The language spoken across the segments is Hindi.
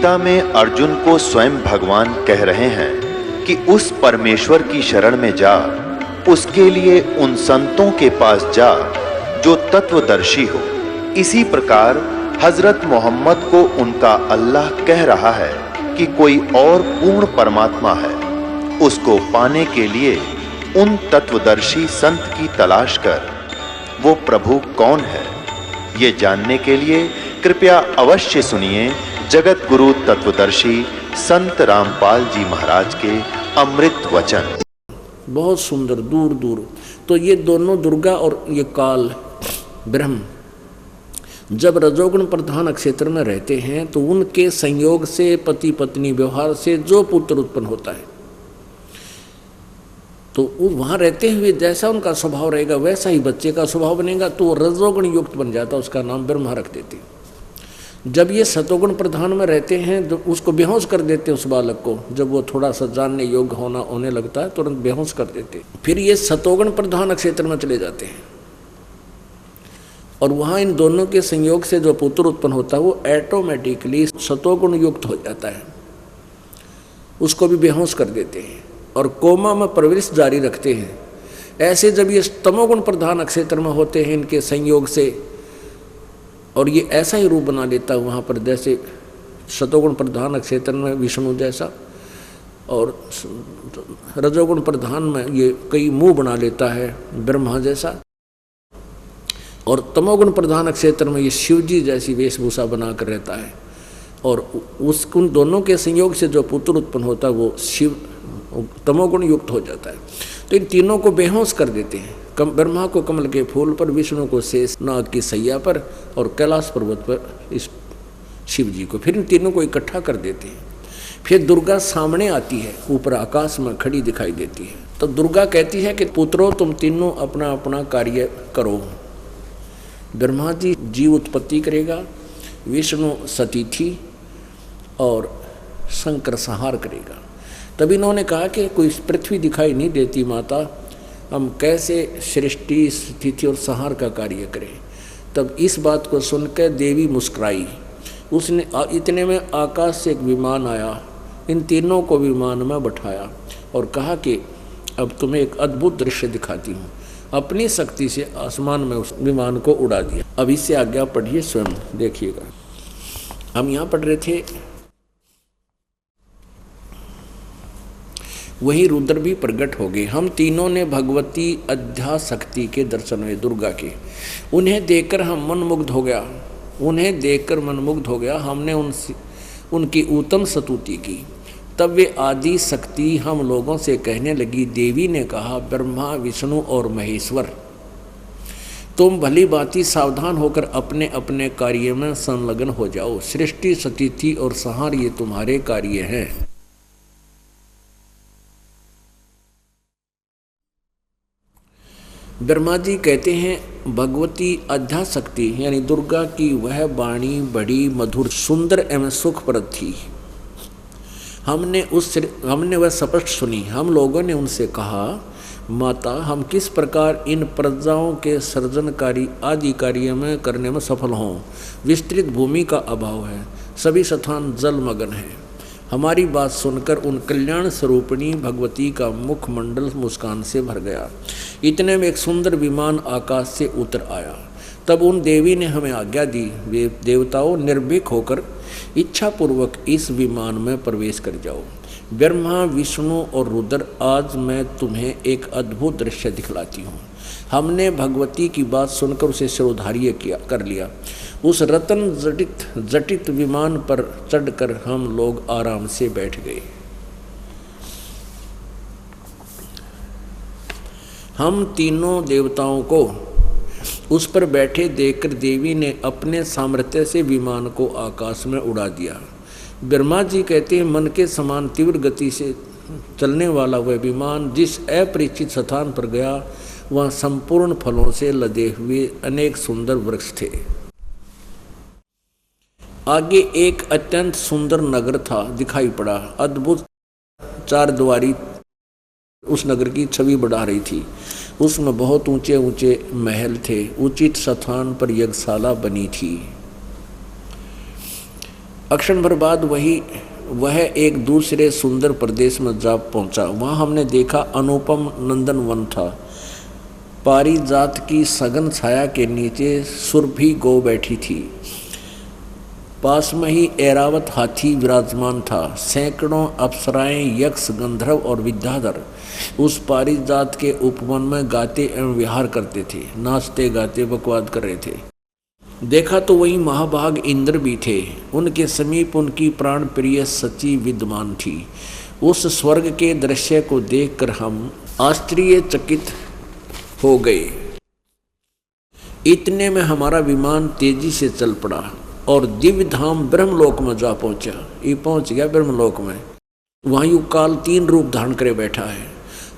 गीता में अर्जुन को स्वयं भगवान कह रहे हैं कि उस परमेश्वर की शरण में जा, उसके लिए उन संतों के पास जा जो तत्वदर्शी हो। इसी प्रकार हजरत मोहम्मद को उनका अल्लाह कह रहा है कि कोई और पूर्ण परमात्मा है, उसको पाने के लिए उन तत्वदर्शी संत की तलाश कर। वो प्रभु कौन है, ये जानने के लिए कृपया अवश्य सुनिए जगत गुरु तत्वदर्शी संत रामपाल जी महाराज के अमृत वचन। बहुत सुंदर, दूर दूर। तो ये दोनों दुर्गा और ये काल ब्रह्म जब रजोगुण प्रधान क्षेत्र में रहते हैं तो उनके संयोग से, पति पत्नी व्यवहार से जो पुत्र उत्पन्न होता है, तो वहाँ रहते हुए जैसा उनका स्वभाव रहेगा वैसा ही बच्चे का स्वभाव बनेगा। तो वो रजोगुण युक्त बन जाता, उसका नाम ब्रह्मा रख देते। जब ये सतोगुण प्रधान में रहते हैं तो उसको बेहोश कर देते उस बालक को। जब वो थोड़ा सा जानने योग्य होने लगता है तुरंत बेहोश कर देते। फिर ये सतोगुण प्रधान क्षेत्र में चले जाते हैं और वहाँ इन दोनों के संयोग से जो पुत्र उत्पन्न होता है वो ऑटोमेटिकली सतोगुण युक्त हो जाता है, उसको भी बेहोश कर देते हैं और कोमा में प्रवेश जारी रखते हैं। ऐसे जब ये तमोगुण प्रधान क्षेत्र में होते हैं इनके संयोग से, और ये ऐसा ही रूप बना लेता है वहाँ पर जैसे सतोगुण प्रधान क्षेत्र में विष्णु जैसा, और रजोगुण प्रधान में ये कई मुंह बना लेता है ब्रह्मा जैसा, और तमोगुण प्रधान क्षेत्र में ये शिवजी जैसी वेशभूषा बनाकर रहता है। और उन दोनों के संयोग से जो पुत्र उत्पन्न होता है वो शिव तमोगुण युक्त हो जाता है। तो इन तीनों को बेहोश कर देते हैं। ब्रह्मा को कमल के फूल पर, विष्णु को शेष नाग की सैया पर, और कैलाश पर्वत पर इस शिव जी को। फिर इन तीनों को इकट्ठा कर देते हैं। फिर दुर्गा सामने आती है, ऊपर आकाश में खड़ी दिखाई देती है। तो दुर्गा कहती है कि पुत्रों तुम तीनों अपना अपना कार्य करो। ब्रह्मा जी जीव उत्पत्ति करेगा, विष्णु सतीथि और शंकर संहार करेगा। तब इन्होंने कहा कि कोई पृथ्वी दिखाई नहीं देती माता, हम कैसे सृष्टि स्थिति और संहार का कार्य करें। तब इस बात को सुनकर देवी मुस्कुराई। उसने इतने में आकाश से एक विमान आया, इन तीनों को विमान में बैठाया और कहा कि अब तुम्हें एक अद्भुत दृश्य दिखाती हूँ। अपनी शक्ति से आसमान में उस विमान को उड़ा दिया। अब इससे आज्ञा पढ़िए, स्वयं देखिएगा। हम यहाँ पढ़ रहे थे, वही रुद्र भी प्रकट हो गए। हम तीनों ने भगवती अध्याशक्ति के दर्शन हुए, दुर्गा के। उन्हें देखकर हम मनमुग्ध हो गया, उन्हें देखकर मनमुग्ध हो गया। हमने उनकी उत्तम स्तुति की। तब वे आदि शक्ति हम लोगों से कहने लगी। देवी ने कहा, ब्रह्मा विष्णु और महेश्वर, तुम भली भांति सावधान होकर अपने अपने कार्य में संलग्न हो जाओ। सृष्टि स्थिति और संहार ये तुम्हारे कार्य हैं। ब्रह्मा जी कहते हैं भगवती अध्याशक्ति यानी दुर्गा की वह वाणी बड़ी मधुर, सुंदर एवं सुखप्रद थी। हमने वह स्पष्ट सुनी। हम लोगों ने उनसे कहा, माता हम किस प्रकार इन प्रजाओं के सर्जनकारी आदि कार्य में करने में सफल हों। विस्तृत भूमि का अभाव है, सभी स्थान जलमग्न है। हमारी बात सुनकर उन कल्याण स्वरूपिणी भगवती का मुखमंडल मुस्कान से भर गया। इतने में एक सुंदर विमान आकाश से उतर आया। तब उन देवी ने हमें आज्ञा दी, वे देवताओं निर्भीक होकर इच्छापूर्वक इस विमान में प्रवेश कर जाओ। ब्रह्मा विष्णु और रुद्र, आज मैं तुम्हें एक अद्भुत दृश्य दिखलाती हूँ। हमने भगवती की बात सुनकर उसे शिरोधार्य कर लिया। उस रतन जटित विमान पर चढ़कर हम लोग आराम से बैठ गए। हम तीनों देवताओं को उस पर बैठे देखकर देवी ने अपने सामर्थ्य से विमान को आकाश में उड़ा दिया। ब्रह्मा जी कहते हैं, मन के समान तीव्र गति से चलने वाला वह विमान जिस अपरिचित स्थान पर गया, वहाँ संपूर्ण फलों से लदे हुए अनेक सुंदर वृक्ष थे। आगे एक अत्यंत सुंदर नगर था, दिखाई पड़ा। अद्भुत चार द्वारी उस नगर की छवि बढ़ा रही थी। उसमें बहुत ऊंचे ऊंचे महल थे। उचित स्थान पर यज्ञशाला बनी थी। अक्षण भर बाद वह एक दूसरे सुंदर प्रदेश में जा पहुंचा। वहां हमने देखा अनुपम नंदन वन था। पारिजात की सघन छाया के नीचे सुरभि गौ बैठी थी। पास में ही ऐरावत हाथी विराजमान था। सैकड़ों अप्सराएं, यक्ष, गंधर्व और विद्याधर उस पारिजात के उपवन में गाते एवं विहार करते थे, नाचते गाते बकवाद कर रहे थे। देखा तो वही महाभाग इंद्र भी थे। उनके समीप उनकी प्राण प्रिय सची विद्यमान थी। उस स्वर्ग के दृश्य को देखकर हम आश्चर्यचकित हो गए। इतने में हमारा विमान तेजी से चल पड़ा और दिव्य धाम ब्रह्मलोक में जा पहुंचा। ये पहुंच गया ब्रह्मलोक में। वहाँ युगकाल 3 रूप धारण करे बैठा है।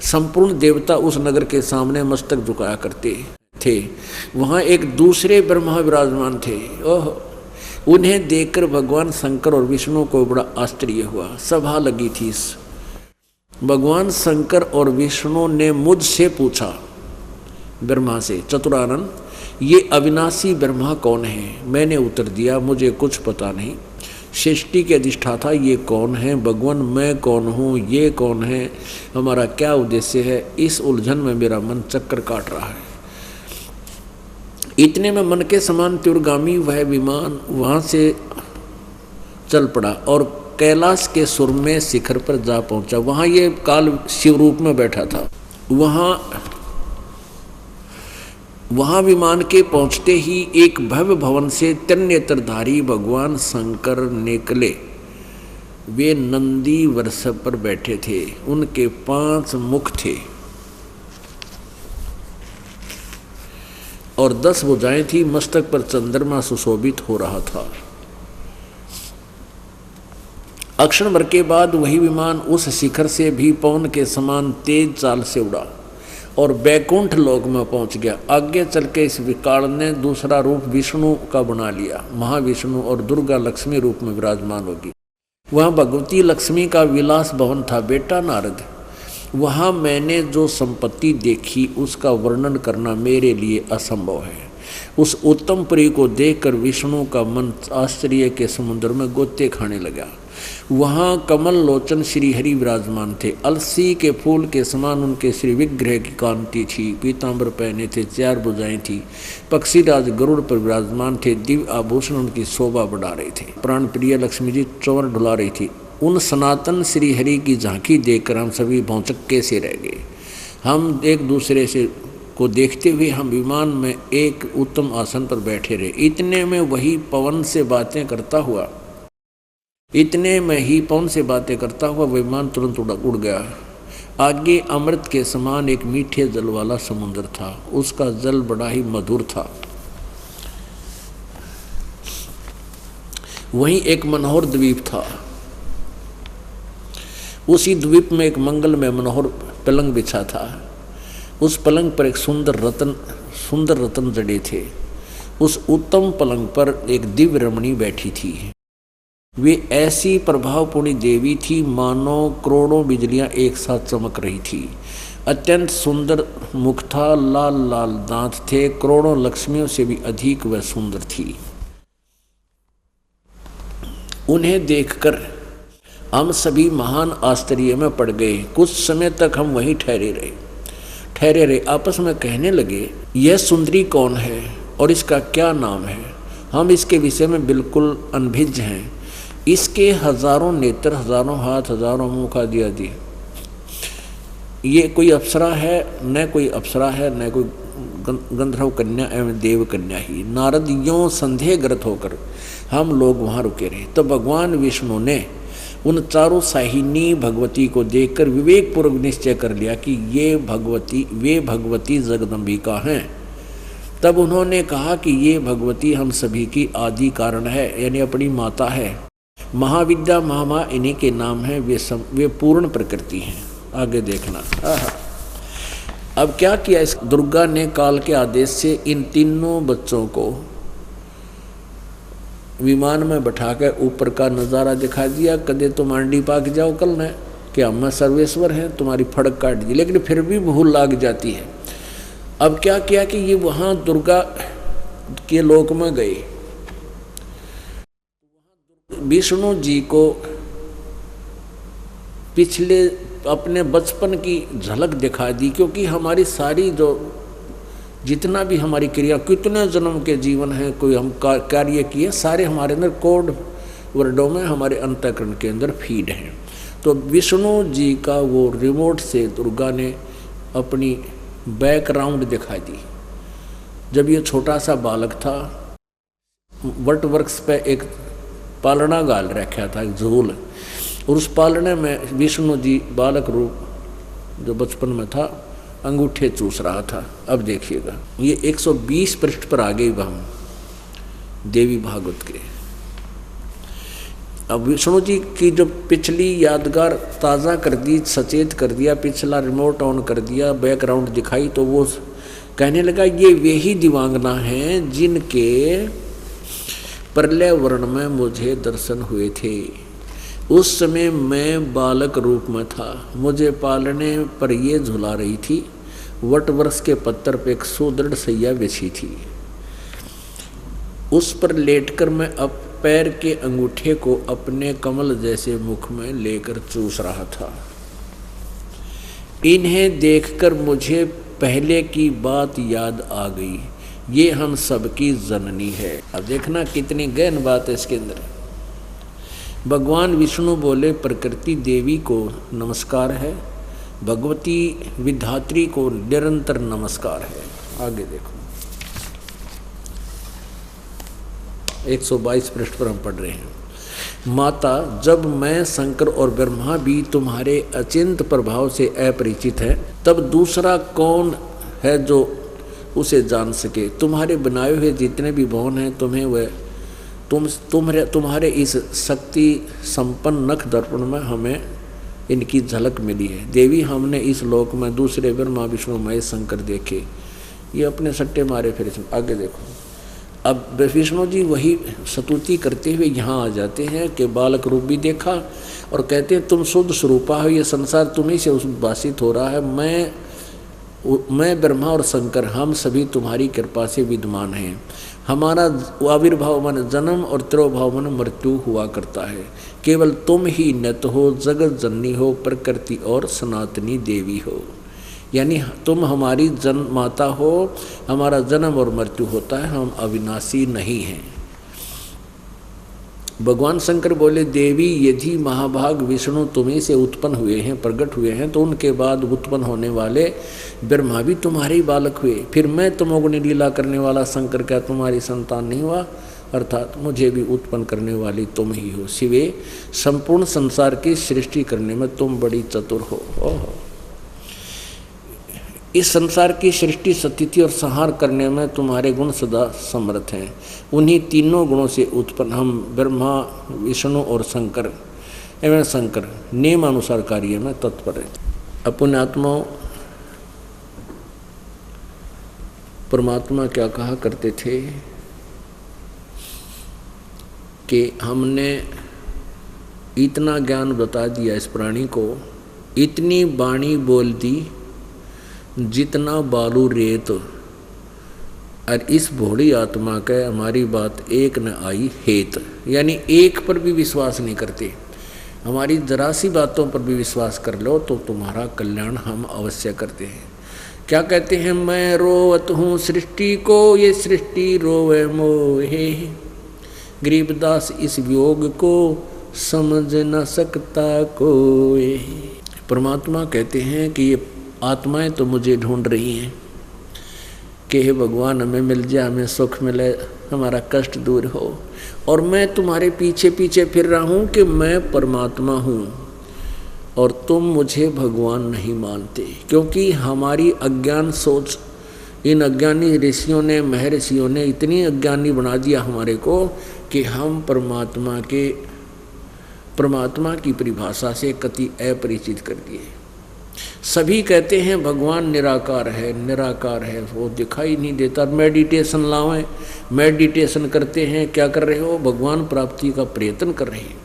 संपूर्ण देवता उस नगर के सामने मस्तक झुकाया करते थे। वहाँ एक दूसरे ब्रह्मा विराजमान थे। ओह, उन्हें देखकर भगवान शंकर और विष्णु को बड़ा आश्चर्य हुआ। सभा लगी थी। भगवान शंकर और विष्णु ने मुझसे पूछा, ब्रह्मा से, चतुरानन, ये अविनाशी ब्रह्मा कौन है? मैंने उत्तर दिया, मुझे कुछ पता नहीं। सृष्टि के अधिष्ठाता ये कौन है? भगवान मैं कौन हूँ? ये कौन है? हमारा क्या उद्देश्य है? इस उलझन में मेरा मन चक्कर काट रहा है। इतने में मन के समान तीव्रगामी वह विमान वहाँ से चल पड़ा और कैलाश के सुरम्य शिखर पर जा पहुँचा। वहाँ ये काल शिव रूप में बैठा था। वहाँ विमान के पहुँचते ही एक भव्य भवन से त्रिनेत्रधारी भगवान शंकर निकले। वे नंदी वृषभ पर बैठे थे। उनके 5 मुख थे और 10 भुजाएं थी। मस्तक पर चंद्रमा सुशोभित हो रहा था। अक्षण भर के बाद वही विमान उस शिखर से भी पवन के समान तेज चाल से उड़ा और बैकुंठ लोक में पहुंच गया। आगे चल के इस विकाल ने दूसरा रूप विष्णु का बना लिया। महाविष्णु और दुर्गा लक्ष्मी रूप में विराजमान होगी। वहाँ भगवती लक्ष्मी का विलास भवन था। बेटा नारद, वहाँ मैंने जो संपत्ति देखी उसका वर्णन करना मेरे लिए असंभव है। उस उत्तम पुरी को देखकर विष्णु का मन आश्चर्य के समुद्र में गोते खाने लगा। वहाँ कमल लोचन श्रीहरि विराजमान थे। अलसी के फूल के समान उनके श्री विग्रह की कांति थी। पीतांबर पहने थे, 4 भुजाएं थी। पक्षीराज गरुड़ पर विराजमान थे। दिव्य आभूषण उनकी शोभा बढ़ा रहे थे। प्राण प्रिय लक्ष्मी जी चंवर ढुला रही थी। उन सनातन श्रीहरि की झांकी देखकर हम सभी भौचक्के से रह गए। हम एक दूसरे से को देखते हुए हम विमान में एक उत्तम आसन पर बैठे रहे। इतने में ही पवन से बातें करता हुआ विमान तुरंत उड़ गया। आगे अमृत के समान एक मीठे जल वाला समुद्र था। उसका जल बड़ा ही मधुर था। वहीं एक मनोहर द्वीप था। उसी द्वीप में एक मंगल में मनोहर पलंग बिछा था। उस पलंग पर एक सुंदर रतन जड़े थे। उस उत्तम पलंग पर एक दिव्य रमणी बैठी थी। वे ऐसी प्रभावपूर्ण देवी थी मानो करोड़ों बिजलियां एक साथ चमक रही थी। अत्यंत सुंदर मुख था, लाल लाल दांत थे। करोड़ों लक्ष्मियों से भी अधिक वह सुंदर थी। उन्हें देखकर हम सभी महान आश्चर्य में पड़ गए। कुछ समय तक हम वहीं ठहरे रहे। आपस में कहने लगे, यह सुंदरी कौन है और इसका क्या नाम है? हम इसके विषय में बिल्कुल अनभिज्ञ हैं। इसके हजारों नेत्र, हजारों हाथ, हजारों मुख आदि आदि। ये कोई अप्सरा है, न कोई अप्सरा है, न कोई गंधर्व कन्या एवं देव कन्या ही। नारद यों संदेहग्रस्त होकर हम लोग वहाँ रुके रहे। तो भगवान विष्णु ने उन चारों साहिनी भगवती को देखकर विवेक पूर्वक निश्चय कर लिया कि वे भगवती जगदम्बिका हैं। तब उन्होंने कहा कि ये भगवती हम सभी की आदि कारण है, यानी अपनी माता है। महाविद्या महामा इन्हीं के नाम है। वे पूर्ण प्रकृति हैं। आगे देखना। अब क्या किया इस दुर्गा ने? काल के आदेश से इन तीनों बच्चों को विमान में बैठाकर ऊपर का नज़ारा दिखा दिया। कदे तो मांडी पाक जाओ कल न कि हम सर्वेश्वर हैं, तुम्हारी फड़क काट दी। लेकिन फिर भी भूल लाग जाती है। अब क्या किया कि ये वहाँ दुर्गा के लोक में गए। विष्णु जी को पिछले अपने बचपन की झलक दिखा दी, क्योंकि हमारी सारी जो जितना भी हमारी क्रिया, कितने जन्म के जीवन है, कोई हम कार्य किए, सारे हमारे अंदर कोड वर्डों में हमारे अंतःकरण के अंदर फीड हैं। तो विष्णु जी का वो रिमोट से दुर्गा ने अपनी बैकग्राउंड दिखा दी। जब ये छोटा सा बालक था, वट वृक्ष पे एक पालना गाल रखा था, एक झूल, और उस पालने में विष्णु जी बालक रूप जो बचपन में था अंगूठे चूस रहा था। अब देखिएगा, ये 120 पृष्ठ पर आ गई हम देवी भागवत के। अब विष्णु जी की जो पिछली यादगार ताज़ा कर दी, सचेत कर दिया, पिछला रिमोट ऑन कर दिया, बैकग्राउंड दिखाई, तो वो कहने लगा ये वे ही दिवांगना हैं जिनके प्रलय वर्ण में मुझे दर्शन हुए थे। उस समय मैं बालक रूप में था, मुझे पालने पर ये झुला रही थी, वट वृक्ष के पत्थर पर एक सुदृढ़ सैया बिछी थी, उस पर लेटकर मैं अब पैर के अंगूठे को अपने कमल जैसे मुख में लेकर चूस रहा था। इन्हें देखकर मुझे पहले की बात याद आ गई, ये हम सबकी जननी है। अब देखना कितनी गहन बात है इसके अंदर। भगवान विष्णु बोले प्रकृति देवी को नमस्कार है, भगवती विधात्री को निरंतर नमस्कार है। आगे देखो 122 पृष्ठ पर हम पढ़ रहे हैं। माता, जब मैं शंकर और ब्रह्मा भी तुम्हारे अचिंत प्रभाव से अपरिचित है, तब दूसरा कौन है जो उसे जान सके। तुम्हारे बनाए हुए जितने भी भवन हैं, तुम्हें वह तुम्हारे इस शक्ति संपन्न नख दर्पण में हमें इनकी झलक मिली है। देवी, हमने इस लोक में दूसरे ब्रह्मा विष्णु महेश शंकर देखे, ये अपने सट्टे मारे फिर। आगे देखो, अब विष्णु जी वही स्तुति करते हुए यहाँ आ जाते हैं कि बालक रूप भी देखा और कहते हैं तुम शुद्ध स्वरूपा हो, ये संसार तुम्ही से उद्भासित हो रहा है। मैं ब्रह्मा और शंकर हम सभी तुम्हारी कृपा से विद्यमान हैं। हमारा आविर्भाव मन जन्म और तिरोभाव मन मृत्यु हुआ करता है। केवल तुम ही नित्य हो, जगत जननी हो, प्रकृति और सनातनी देवी हो। यानी तुम हमारी जन्म माता हो, हमारा जन्म और मृत्यु होता है, हम अविनाशी नहीं हैं। भगवान शंकर बोले, देवी यदि महाभाग विष्णु तुम्ही से उत्पन्न हुए हैं, प्रकट हुए हैं, तो उनके बाद उत्पन्न होने वाले ब्रह्मा भी तुम्हारे ही बालक हुए। फिर मैं तमोगुणी लीला करने वाला शंकर क्या तुम्हारी संतान नहीं हुआ? अर्थात मुझे भी उत्पन्न करने वाली तुम ही हो। शिवे, संपूर्ण संसार की सृष्टि करने में तुम बड़ी चतुर हो। ओहो, इस संसार की सृष्टि, स्थिति और संहार करने में तुम्हारे गुण सदा समर्थ हैं। उन्हीं तीनों गुणों से उत्पन्न हम ब्रह्मा विष्णु और शंकर एवं शंकर नियमानुसार कार्य में तत्पर है। अपने आत्माओं, परमात्मा क्या कहा करते थे कि हमने इतना ज्ञान बता दिया इस प्राणी को, इतनी वाणी बोल दी जितना बालू रेत, और इस भोड़ी आत्मा के हमारी बात एक न आई हेत। यानी एक पर भी विश्वास नहीं करते, हमारी जरा सी बातों पर भी विश्वास कर लो तो तुम्हारा कल्याण हम अवश्य करते हैं। क्या कहते हैं? मैं रोवत हूँ सृष्टि को, ये सृष्टि रोवे मोहे, गरीबदास इस वियोग को समझ न सकता कोई। परमात्मा कहते हैं कि ये आत्माएं तो मुझे ढूंढ रही हैं कि हे भगवान हमें मिल जाए, हमें सुख मिले, हमारा कष्ट दूर हो, और मैं तुम्हारे पीछे पीछे फिर रहा हूँ कि मैं परमात्मा हूँ और तुम मुझे भगवान नहीं मानते। क्योंकि हमारी अज्ञान सोच, इन अज्ञानी ऋषियों ने, महर्षियों ने इतनी अज्ञानी बना दिया हमारे को कि हम परमात्मा की परिभाषा से कति अपरिचित कर दिए। सभी कहते हैं भगवान निराकार है, निराकार है, वो दिखाई नहीं देता। मेडिटेशन लावें, मेडिटेशन करते हैं, क्या कर रहे हो? भगवान प्राप्ति का प्रयत्न कर रहे हैं।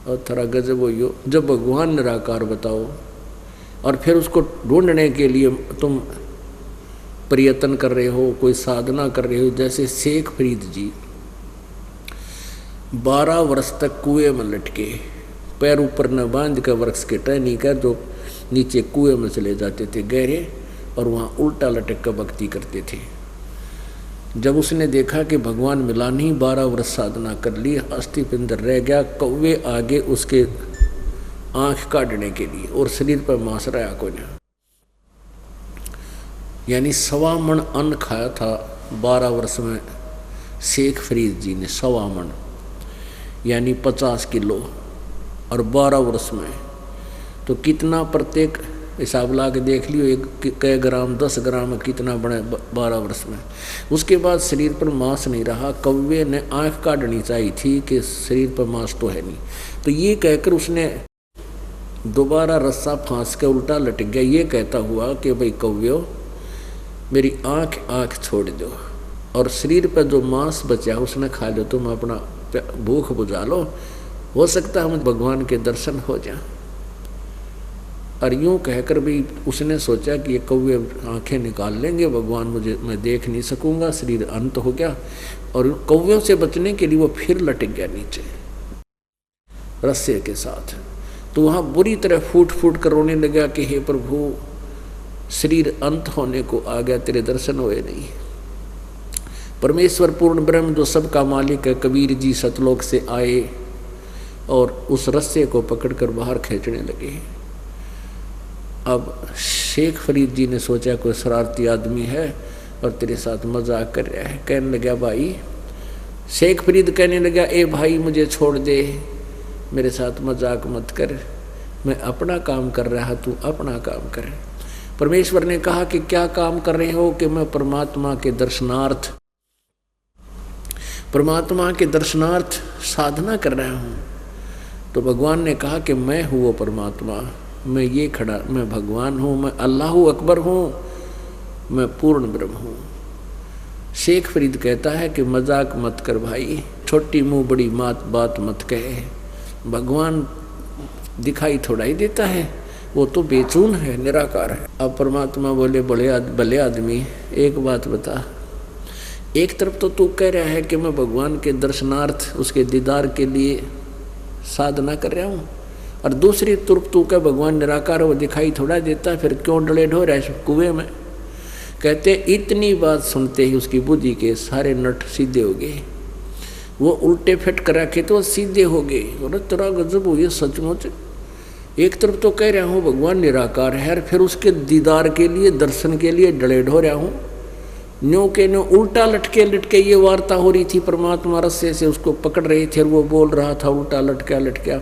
और थोड़ा गजब हो, जब भगवान निराकार बताओ और फिर उसको ढूंढने के लिए तुम प्रयत्न कर रहे हो, कोई साधना कर रहे हो। जैसे शेख फरीद जी 12 वर्ष तक कुएं में लटके, पैर ऊपर न बांध कर वृक्ष के टहनी कर, जो नीचे कुएं में चले जाते थे गहरे, और वहाँ उल्टा लटक कर भक्ति करते थे। जब उसने देखा कि भगवान मिला नहीं, 12 वर्ष साधना कर ली, अस्थि पिंडर रह गया, कौवे आगे उसके आँख काटने के लिए, और शरीर पर मांस रहा कोई नहीं। यानी 1.25 मन अन्न खाया था 12 वर्ष में शेख फरीद जी ने, 1.25 मन यानी 50 किलो, और 12 वर्ष में तो कितना, प्रत्येक हिसाब ला के देख लियो, एक कै ग्राम 10 ग्राम कितना बने 12 वर्ष में। उसके बाद शरीर पर मांस नहीं रहा, कौवे ने आँख काटनी चाहिए थी कि शरीर पर मांस तो है नहीं। तो ये कहकर उसने दोबारा रस्सा फांस के उल्टा लटक गया, ये कहता हुआ कि भाई कौव्यो मेरी आँख छोड़ दो, और शरीर पर जो मांस बचा उसने खा लो, तुम अपना भूख बुझा लो, हो सकता है हम भगवान के दर्शन हो जाए। और यूँ कहकर भी उसने सोचा कि ये कौवे आंखें निकाल लेंगे, भगवान मुझे, मैं देख नहीं सकूंगा, शरीर अंत हो गया। और कौवें से बचने के लिए वो फिर लटक गया नीचे रस्से के साथ। तो वहाँ बुरी तरह फूट फूट कर रोने लगा कि हे प्रभु, शरीर अंत होने को आ गया, तेरे दर्शन हुए नहीं। परमेश्वर पूर्ण ब्रह्म जो सबका मालिक है, कबीर जी सतलोक से आए और उस रस्से को पकड़कर बाहर खींचने लगे। अब शेख फरीद जी ने सोचा कोई शरारती आदमी है और तेरे साथ मजाक कर रहा है। कहने लगा भाई, शेख फरीद कहने लगा, ए भाई मुझे छोड़ दे, मेरे साथ मजाक मत कर, मैं अपना काम कर रहा, तू अपना काम कर। परमेश्वर ने कहा कि क्या काम कर रहे हो? कि मैं परमात्मा के दर्शनार्थ साधना कर रहा हूँ। तो भगवान ने कहा कि मैं हूँ वो परमात्मा, मैं ये खड़ा, मैं भगवान हूँ, मैं अल्लाह अकबर हूँ, मैं पूर्ण ब्रह्म हूँ। शेख फरीद कहता है कि मजाक मत कर भाई, छोटी मुँह बड़ी बात मत कहे, भगवान दिखाई थोड़ा ही देता है, वो तो बेचून है, निराकार है। अब परमात्मा बोले, भले आदमी एक बात बता, एक तरफ तो तू कह रहा है कि मैं भगवान के दर्शनार्थ, उसके दीदार के लिए साधना कर रहा हूँ, और दूसरी तरफ तू कह भगवान निराकार, वो दिखाई थोड़ा देता है, फिर क्यों डले ढो रहा है कुएं में? कहते इतनी बात सुनते ही उसकी बुद्धि के सारे नट सीधे हो गए, वो उल्टे फिट करा के तो सीधे हो गए। और तेरा गजब हो, ये सचमुच एक तरफ तो कह रहा हूँ भगवान निराकार है, फिर उसके दीदार के लिए, दर्शन के लिए डले ढो रहा हूँ। न्यों के न्यों उल्टा लटके ये वार्ता हो रही थी, परमात्मा रस्से से उसको पकड़ रहे थे और वो बोल रहा था उल्टा लटका,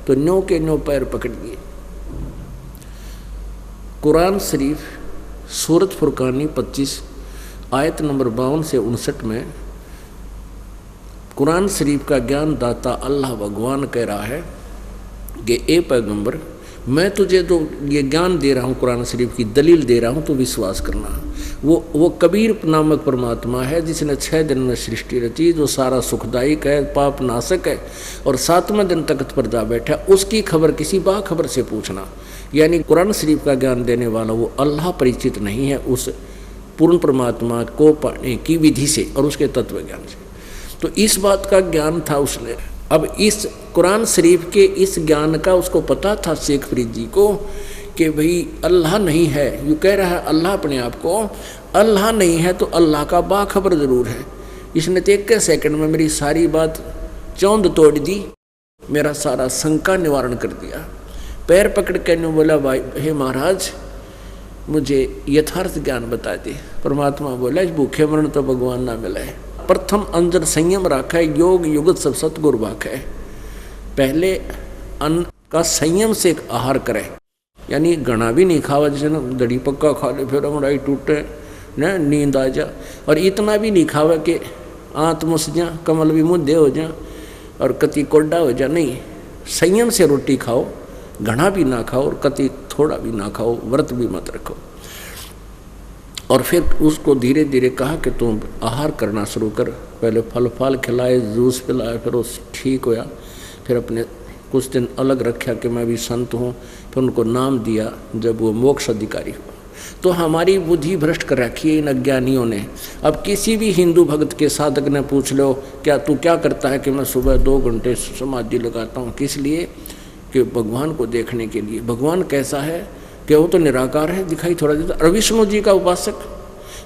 तो न्यों के न्यों पैर पकड़ लिए। कुरान शरीफ सूरत फुरकानी 25 आयत नंबर 52 से 59 में कुरान शरीफ का ज्ञान दाता अल्लाह भगवान कह रहा है कि ए पैगंबर, मैं तुझे जो ये ज्ञान दे रहा हूँ, कुरान शरीफ की दलील दे रहा हूँ, तो विश्वास करना। वो कबीर नामक परमात्मा है जिसने 6 दिन में सृष्टि रची, जो सारा सुखदायक है, पाप नाशक है, और 7वें दिन तख्त पर जा बैठा। उसकी खबर किसी बाखबर से पूछना। यानी कुरान शरीफ का ज्ञान देने वाला वो अल्लाह परिचित नहीं है उस पूर्ण परमात्मा को पाने की विधि से और उसके तत्व ज्ञान से। तो इस बात का ज्ञान था उसने। अब इस कुरान शरीफ के इस ज्ञान का उसको पता था शेख फरीद जी को कि भाई अल्लाह नहीं है, यूँ कह रहा है अल्लाह अपने आप को, अल्लाह नहीं है तो अल्लाह का बाखबर ज़रूर है। इसने तो 1 सेकंड में मेरी सारी बात चौंध तोड़ दी, मेरा सारा शंका निवारण कर दिया। पैर पकड़ के ने बोला, भाई हे महाराज मुझे यथार्थ ज्ञान बता दे। परमात्मा बोला, इस भूखे मरण तो भगवान ना मिला है। प्रथम अंदर संयम रखा है, योग युगत सब सतगुरु भाख है। पहले अन्न का संयम से आहार करे, यानी घना भी नहीं खावा, जैसे ना दड़ी पक्का खा ले फिर हमारा टूटे न नींद आ जा, और इतना भी नहीं खावा कि आंत मुस जा, कमल भी मुद्दे हो जा और कति कोड्डा हो जा। नहीं, संयम से रोटी खाओ, घना भी ना खाओ और कति थोड़ा भी ना खाओ, व्रत भी मत रखो। और फिर उसको धीरे धीरे कहा कि तुम आहार करना शुरू कर। पहले फल फल खिलाए, जूस पिलाए, फिर वो ठीक होया। फिर अपने कुछ दिन अलग रखा कि मैं भी संत हूँ। फिर उनको नाम दिया जब वो मोक्ष अधिकारी हुआ। तो हमारी बुद्धि भ्रष्ट कर रखी है इन अज्ञानियों ने। अब किसी भी हिंदू भक्त के साधक ने पूछ लो क्या तू क्या करता है, कि मैं सुबह 2 घंटे समाधि लगाता हूँ। किस लिए? कि भगवान को देखने के लिए। भगवान कैसा है? कि वो तो निराकार है, दिखाई थोड़ा देता। और विष्णु जी का उपासक,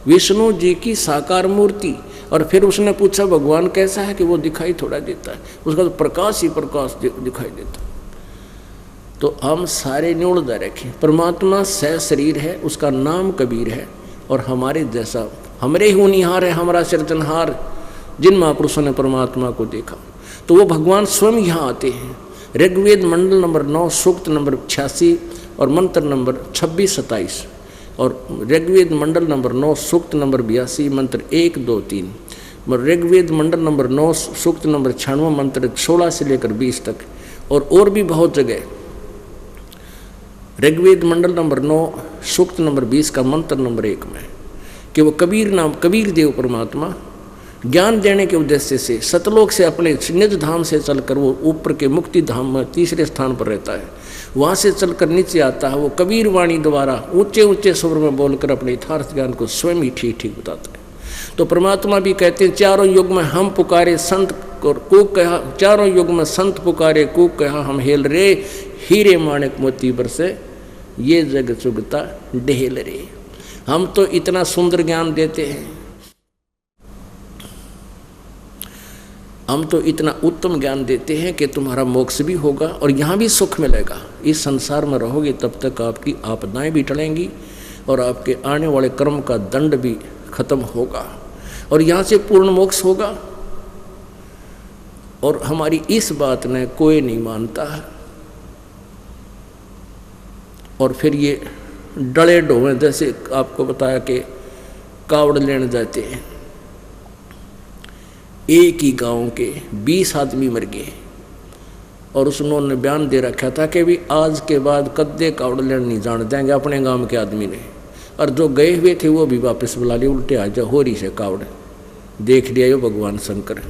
विष्णु जी की साकार मूर्ति। और फिर उसने पूछा भगवान कैसा है? कि वो दिखाई थोड़ा देता है, उसका तो प्रकाश ही प्रकाश दिखाई देता। तो हम सारे न्यूनता रखें। परमात्मा सह शरीर है, उसका नाम कबीर है, और हमारे जैसा हमरे ही होनिहार है, हमारा सृजनहार, जिन महापुरुषों ने परमात्मा को देखा। तो वो भगवान स्वयं यहाँ आते हैं। ऋग्वेद मंडल नंबर 9 सूक्त नंबर 86 और मंत्र नंबर 26-27, और ऋग्वेद मंडल नंबर 9 सूक्त नंबर 82 मंत्र 1, 2, 3, ऋग्वेद मंडल नंबर 9 सूक्त नंबर 96 मंत्र 16 से लेकर 20 तक, और भी बहुत जगह। ऋग्वेद मंडल नंबर 9 सूक्त नंबर 20 का मंत्र नंबर 1 में कि वो कबीर देव परमात्मा ज्ञान देने के उद्देश्य से सतलोक से अपने निज धाम से चलकर वो ऊपर के मुक्ति धाम में 3रे स्थान पर रहता है। वहाँ से चलकर नीचे आता है। वो कबीर वाणी द्वारा ऊंचे ऊंचे स्वर में बोलकर अपने यथार्थ ज्ञान को स्वयं ही ठीक ठीक बताता है। तो परमात्मा भी कहते हैं चारों युग में हम पुकारे संत को कहा, चारों युग में संत पुकारे को कहा, हम हेल रे हीरे माणिक मोती बरसे ये जग चुगता ढेल रे। हम तो इतना सुंदर ज्ञान देते हैं, हम तो इतना उत्तम ज्ञान देते हैं कि तुम्हारा मोक्ष भी होगा और यहाँ भी सुख मिलेगा। इस संसार में रहोगे तब तक आपकी आपदाएं भी टलेंगी और आपके आने वाले कर्म का दंड भी खत्म होगा और यहाँ से पूर्ण मोक्ष होगा। और हमारी इस बात ने कोई नहीं मानता है। और फिर ये डले डोवे, जैसे आपको बताया कि कावड़ लेने जाते हैं, एक ही गांव के 20 आदमी मर गए और उन्होंने बयान दे रखा था कि भी आज के बाद कद्दे कावड़ लेने नहीं जाने देंगे अपने गांव के आदमी ने। और जो गए हुए थे वो भी वापस बुला लिए, उल्टे आ जाओ हो रही से कावड़ देख लिया। ये भगवान शंकर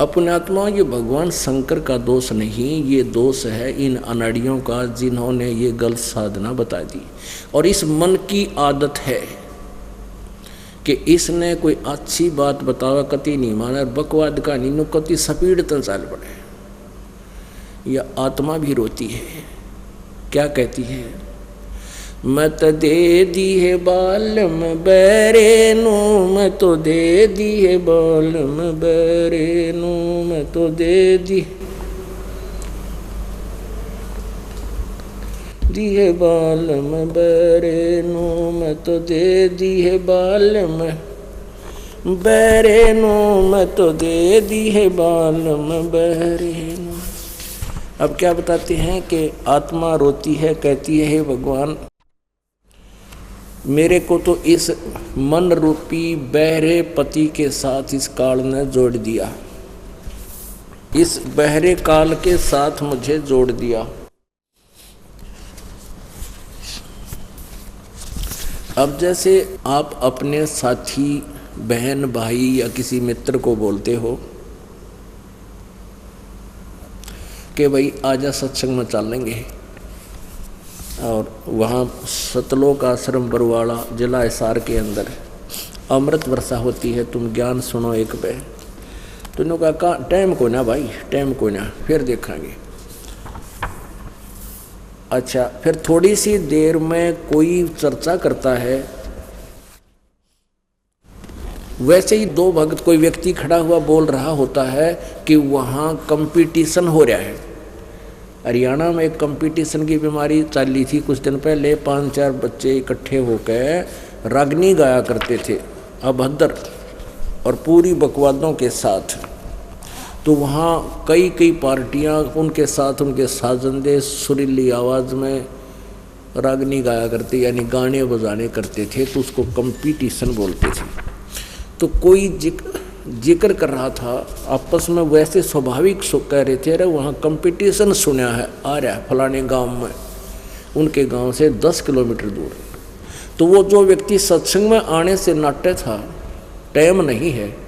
अपने आत्मा, ये भगवान शंकर का दोष नहीं, ये दोष है इन अनाड़ियों का जिन्होंने ये गलत साधना बता दी। और इस मन की आदत है कि इसने कोई अच्छी बात बतावा कति नहीं माना, बकवाद का नीनो कति सपीड़ तन चाल पड़े। यह आत्मा भी रोती है, क्या कहती है? मैं तो दे दी है बालम बैरेनु, मैं तो दे दी है बालम बैरेनु, मैं तो दे दी है बालम बैरेनु, मैं तो दे दी है बालम बैरेनु, मैं तो दे दी है बालम बैरेनु। अब क्या बताते हैं कि आत्मा रोती है, कहती है हे भगवान मेरे को तो इस मन रूपी बहरे पति के साथ इस काल ने जोड़ दिया, इस बहरे काल के साथ मुझे जोड़ दिया। अब जैसे आप अपने साथी बहन भाई या किसी मित्र को बोलते हो कि भाई आजा सत्संग में चलेंगे, और वहाँ सतलोक आश्रम बरवाड़ा जिला हिसार के अंदर अमृत वर्षा होती है, तुम ज्ञान सुनो एक पे। तो उन्होंने कहा टाइम को ना भाई, टाइम को ना, फिर देखेंगे। अच्छा, फिर थोड़ी सी देर में कोई चर्चा करता है, वैसे ही 2 भक्त कोई व्यक्ति खड़ा हुआ बोल रहा होता है कि वहाँ कंपटीशन हो रहा है। हरियाणा में एक कंपटीशन की बीमारी चली थी कुछ दिन पहले, 5-4 बच्चे इकट्ठे होकर रागनी गाया करते थे अभद्र और पूरी बकवादों के साथ। तो वहाँ कई पार्टियाँ उनके साथ उनके साजंदे सुरीली आवाज़ में रागनी गाया करते, यानी गाने बजाने करते थे, तो उसको कंपटीशन बोलते थे। तो कोई जिक्र कर रहा था आपस में, वैसे स्वाभाविक कह रहे थे अरे वहाँ कंपटीशन सुना है आ रहा है फलाने गांव में, उनके गांव से 10 किलोमीटर दूर। तो वो जो व्यक्ति सत्संग में आने से नाटे था, टाइम नहीं है,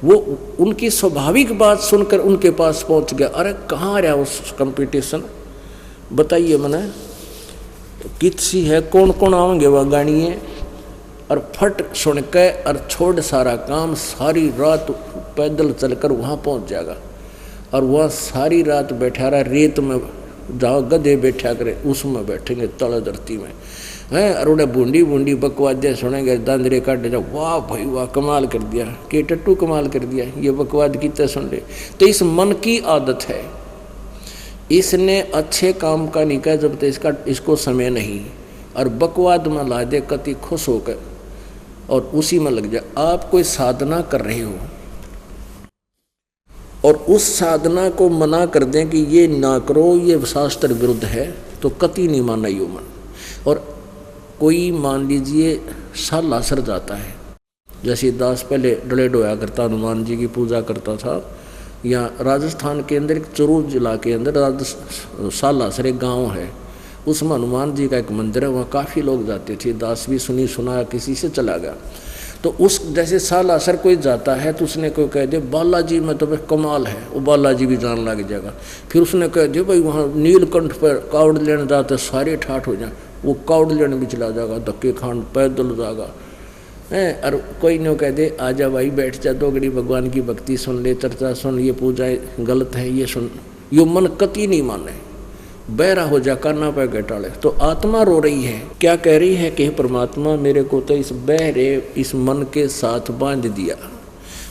वो उनकी स्वाभाविक बात सुनकर उनके पास पहुंच गया। अरे कहाँ आ रहा उस कंपटीशन बताइए मैंने। कितसी है, कौन कौन आवेंगे वह गाड़िए, और फट सुन के और छोड़ सारा काम, सारी रात पैदल चलकर वहाँ पहुँच जाएगा, और वह सारी रात बैठा रहा रेत में, जहाँ गधे बैठा करे उसमें बैठेंगे तल धरती में हैं, और उन्हें बूंदी बूंदी बकवाद सुनेंगे, दांदरे काटे जाओ, वाह भाई वाह कमाल कर दिया, के टट्टू कमाल कर दिया, ये बकवाद कितने सुन ले। तो इस मन की आदत है, इसने अच्छे काम का नहीं कहा जब तक इसको समय नहीं, और बकवाद में ला दे कति खुश होकर और उसी में लग जाए। आप कोई साधना कर रहे हो और उस साधना को मना कर दें कि ये ना करो, ये शास्त्र विरुद्ध है, तो कति नहीं माना यो मन। और कोई मान लीजिए साल असर जाता है, जैसे दास पहले डले डोया करता, हनुमान जी की पूजा करता था, या राजस्थान के अंदर एक चुरू जिला के अंदर सालासर एक गाँव है, उसमें हनुमान जी का एक मंदिर है, वहाँ काफ़ी लोग जाते थे। दास भी सुनी सुना किसी से चला गया, तो उस जैसे सालासर कोई जाता है तो उसने कोई कह दे बालाजी में तो भाई कमाल है, वो बालाजी भी जान लग जाएगा। फिर उसने कह दिया भाई वहाँ नीलकंठ पर कावड़ लेने जाते सारे ठाठ हो जाए, वो कावड़ लेने भी चला जाएगा, धक्के खान पैदल जाएगा हैं। और कोई न कह दे आजा भाई बैठ जा, दो घड़ी भगवान की भक्ति सुन ले, चर्चा सुन, ये पूजा गलत है ये सुन, यो मन कति नहीं माने, बहरा हो जा काना पे घटाले। तो आत्मा रो रही है, क्या कह रही है कि परमात्मा मेरे को तो इस बहरे इस मन के साथ बांध दिया,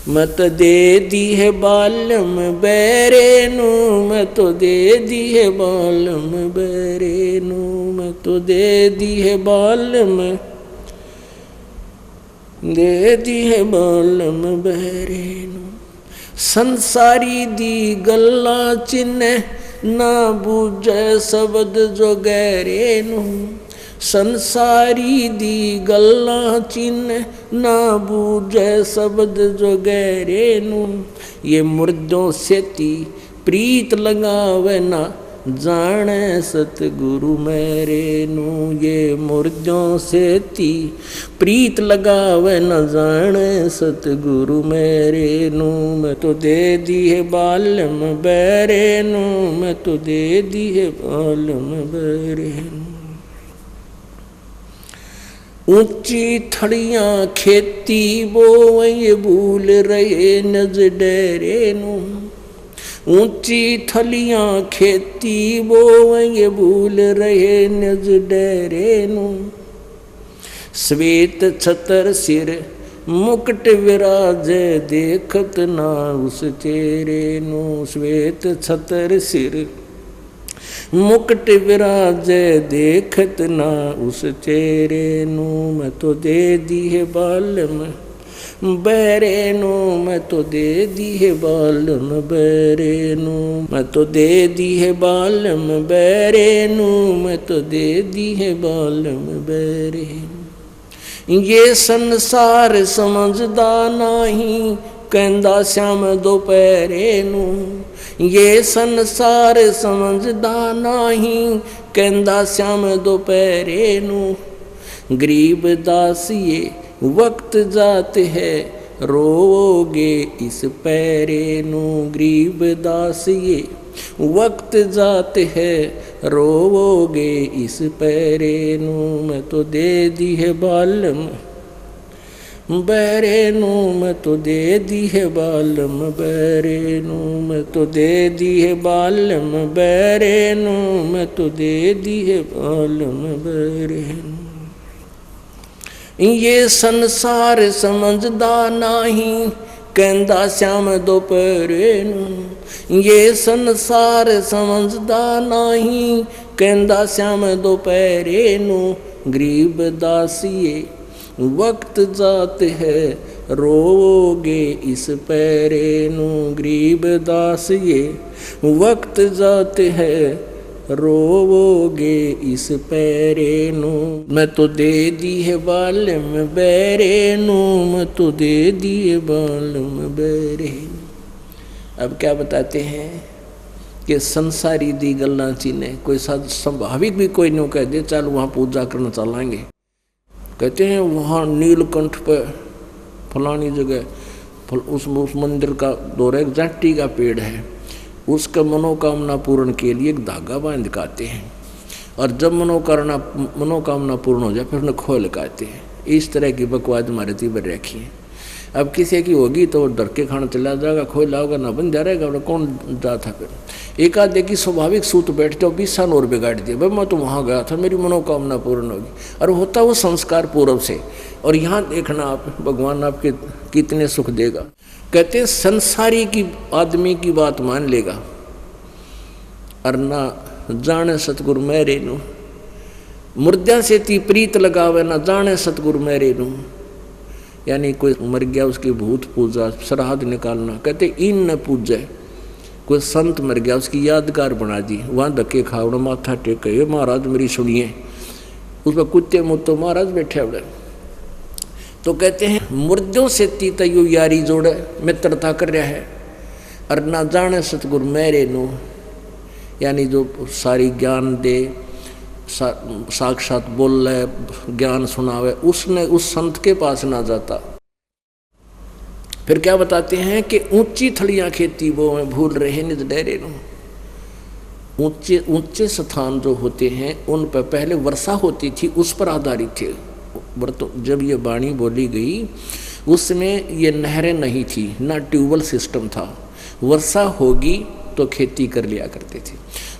मत दे दी है बालम बहरे नू, मैं तो दे दी है बालम बहरे नू, मैं तो दे दी है बालम, दे दी है बालम बहरे नू। संसारी दी गल्ला चिन्ह ना बूझे शब्द जो गहरे नू, संसारी दी गल्ला चिन्ह ना बूझे शब्द जो गहरे नू, ये मुर्दों सेती प्रीत लगावे ना जाने सतगुरु मेरे नू, ये मुर्दों सेती प्रीत लगावे न जाने सतगुरु मेरे नू, मैं तो दे दी है बालम बहरे नू, मैं तो दे दी है बालम बहरे नू। ऊंची थड़ियां खेती वो ये भूल रहे नज डेरे नू, ऊंची थलियां खेती वो ये भूल रहे नज डेरे नू, श्वेत छतर सिर मुकुट विराजे देखत ना उस चेहरे नू, श्वेत छतर सिर मुकुट विराजे देखत ना उस चेहरे नू, मैं तो दे दी है बालम बहरे नू, मैं तो दे दी है बालम बहरे नू, मैं तो दे दी है बालम बहरे नू, मैं तो दे दी है बालम बहरे नू। ये संसार समझदा नहीं कहंदा श्याम दोपहरे नू, ये संसार समझदा नहीं कहंदा श्याम दोपहरे नू, गरीब दासिए वक्त जाते है रोओगे इस पैरे नू, गरीब दासिए वक्त जाते है रोओगे इस पैरे नू, मैं तो दे दी है बालम बहरे नू, मैं तो दे दी है बालम बहरे नू, मैं तो दे दी है बालम बहरे नू, मैं तो दे दी है बालम बहरे नू। ये संसार समझदा नहीं कहंदा श्याम दोपहरे नू, ये संसार समझदा नहीं कहंदा श्याम दोपहरे नू, गरीब दासिए वक्त जाते है रोओगे इस पैरे नू, गरीब दासिए वक्त जाते है रोवोगे इस पैरे नू, मैं तो दे दी है बालम बहरे नू, मैं तो दे दी है बालम बहरे नू। अब क्या बताते हैं कि संसारी दी गल्ला चीने, कोई स्वाभाविक भी कोई नहीं कह दे चल वहाँ पूजा करना चलाएंगे, कहते हैं वहाँ नीलकंठ पर फलानी जगह उस मंदिर का दौरा एक जाटी का पेड़ है, उसका मनोकामना पूर्ण के लिए एक धागा बांध काते हैं, और जब मनोकामना पूर्ण हो जाए फिर उन्हें खोल लगाते हैं। इस तरह की बकवाद हमारे तीव्र रखी है। अब किसी की होगी तो डर के खाना चला जाएगा, खोल लाओगा ना बन जा रहेगा, कौन जाता फिर। एक आधे की स्वाभाविक सूत बैठते हो 20 साल और बिगाड़ दिए, भाई मैं तो वहाँ गया था मेरी मनोकामना पूर्ण होगी, और होता वो संस्कार पूर्व से। और यहाँ देखना आप भगवान आपके कितने सुख देगा। कहते हैं संसारी की आदमी की बात मान लेगा और ना जाने सतगुरु मेरे नू, मुर्दा से ती प्रीत लगावे ना जाने सतगुरु मेरे नू। यानी कोई मर गया उसकी भूत पूजा श्राद्ध निकालना, कहते इन न पूजे। कोई संत मर गया उसकी यादगार बना दी, वहाँ धक्के खाओ माथा टेके महाराज मेरी सुनिए, उसमें कुत्ते मुँह तो महाराज बैठे उड़े। तो कहते हैं मुर्दों से ती तयू यारी जोड़े, मित्रता कर रहा है, और ना जाने सतगुरु मेरे नू। यानी जो सारी ज्ञान दे, साक्षात बोल रहे, ज्ञान सुनावे, उसने उस संत के पास ना जाता। फिर क्या बताते हैं कि ऊंची थलियां खेती वो में भूल रहे निज डेरे नो। ऊंचे ऊंचे स्थान जो होते हैं उन पर पहले वर्षा होती थी, उस पर आधारित थे। जब ये वाणी बोली गई उसमें ये नहरें नहीं थी, ना ट्यूबवेल सिस्टम था, वर्षा होगी तो खेती कर लिया करते थे।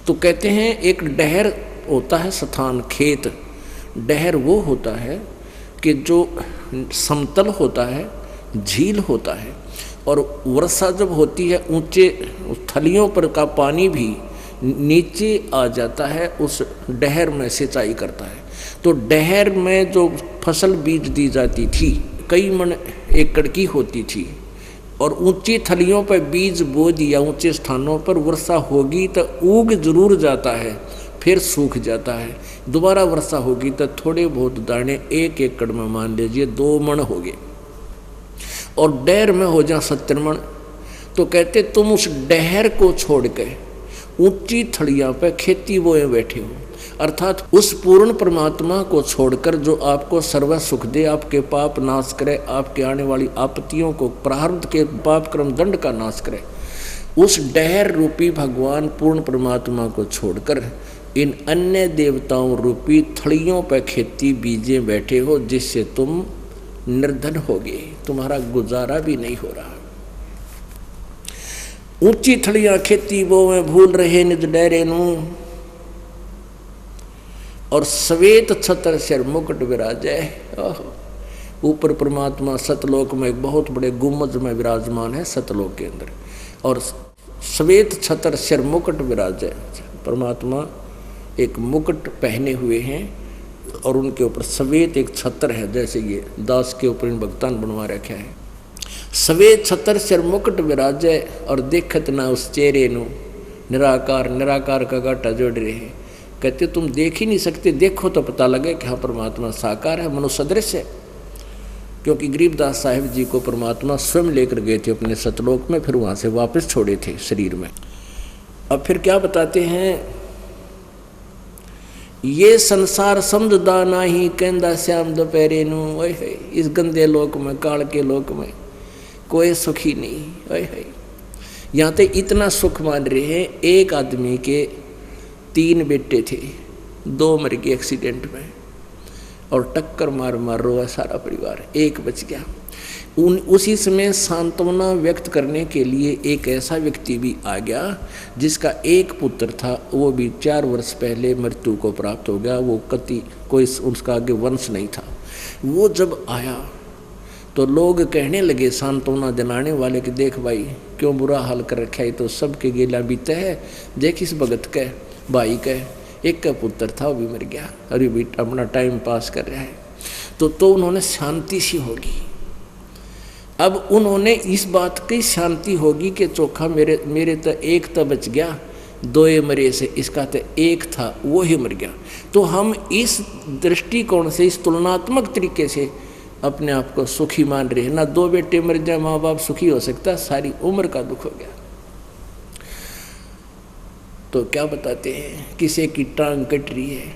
तो कहते हैं एक डहर होता है स्थान, खेत। डहर वो होता है कि जो समतल होता है, झील होता है, और वर्षा जब होती है ऊंचे थलियों पर का पानी भी नीचे आ जाता है, उस डहर में सिंचाई करता है। तो डहर में जो फसल बीज दी जाती थी कई मन एकड़ की होती थी, और ऊंची थलियों पर बीज बो दिया, ऊंचे स्थानों पर वर्षा होगी तो उग जरूर जाता है, फिर सूख जाता है। दोबारा वर्षा होगी तो थोड़े बहुत दाने 1 एकड़ में मान लीजिए 2 मन हो गए, और डहर में हो जा 70 मन। तो कहते तुम उस डहर को छोड़ के ऊंची थलियां पे खेती बोए बैठे हो, अर्थात उस पूर्ण परमात्मा को छोड़कर जो आपको सर्व सुख दे, आपके पाप नाश करे, आपके आने वाली आपत्तियों को, प्रारब्ध के पाप क्रम दंड का नाश करे, उस डहर रूपी भगवान पूर्ण परमात्मा को छोड़कर इन अन्य देवताओं रूपी थड़ियों पर खेती बीजे बैठे हो, जिससे तुम निर्धन होगे, तुम्हारा गुजारा भी नहीं हो रहा। ऊंची थड़ियां खेती वो में भूल रहे निज डेरे नू, और श्वेत छत्र सिर मुकुट विराजे। ऊपर परमात्मा सतलोक में एक बहुत बड़े गुम्बद में विराजमान है, सतलोक के अंदर, और श्वेत छत्र सिर मुकुट विराजे। परमात्मा एक मुकुट पहने हुए हैं और उनके ऊपर श्वेत एक छत्र है, जैसे ये दास के ऊपर इन भक्तान बनवा रखा है। श्वेत छत्र सिर मुकुट विराजे, और देखत ना उस चेहरे नु, निराकार, निराकार का गाटा जोड़ रहे हैं। कहते तुम देख ही नहीं सकते, देखो तो पता लगे कि हाँ परमात्मा साकार है, मनुष्य सदृश है। क्योंकि गरीबदास साहिब जी को परमात्मा स्वयं लेकर गए थे अपने सतलोक में, फिर वहाँ से वापस छोड़े थे शरीर में। अब फिर क्या बताते हैं, ये संसार समझदा नाही कहंदा श्याम दोपहरे नू। ओए है, इस गंदे लोक में, काल के लोक में कोई सुखी नहीं। ओए है, यहाँ तो इतना सुख मान रहे हैं। एक आदमी के 3 बेटे थे, 2 मर गए एक्सीडेंट में, और टक्कर मार मार रोया सारा परिवार, एक बच गया। उसी समय सांत्वना व्यक्त करने के लिए एक ऐसा व्यक्ति भी आ गया जिसका एक पुत्र था, वो भी 4 वर्ष पहले मृत्यु को प्राप्त हो गया। वो कोई उसका आगे वंश नहीं था। वो जब आया तो लोग कहने लगे सांत्वना दिलाने वाले कि देख भाई क्यों बुरा हाल कर रखा है, तो सबके गेला बीते है, देख इस भगत के भाई का एक का पुत्र था वो भी मर गया, अरे भी अपना टाइम पास कर रहा है। तो उन्होंने शांति सी होगी। अब उन्होंने इस बात की शांति होगी कि चोखा मेरे तो एक तो बच गया, 2 मरे से, इसका तो एक था वो ही मर गया। तो हम इस दृष्टिकोण से, इस तुलनात्मक तरीके से अपने आप को सुखी मान रहे हैं। ना 2 बेटे मर जाए माँ बाप सुखी हो सकता, सारी उम्र का दुख हो गया। तो क्या बताते हैं, किसी की टांग कट रही है,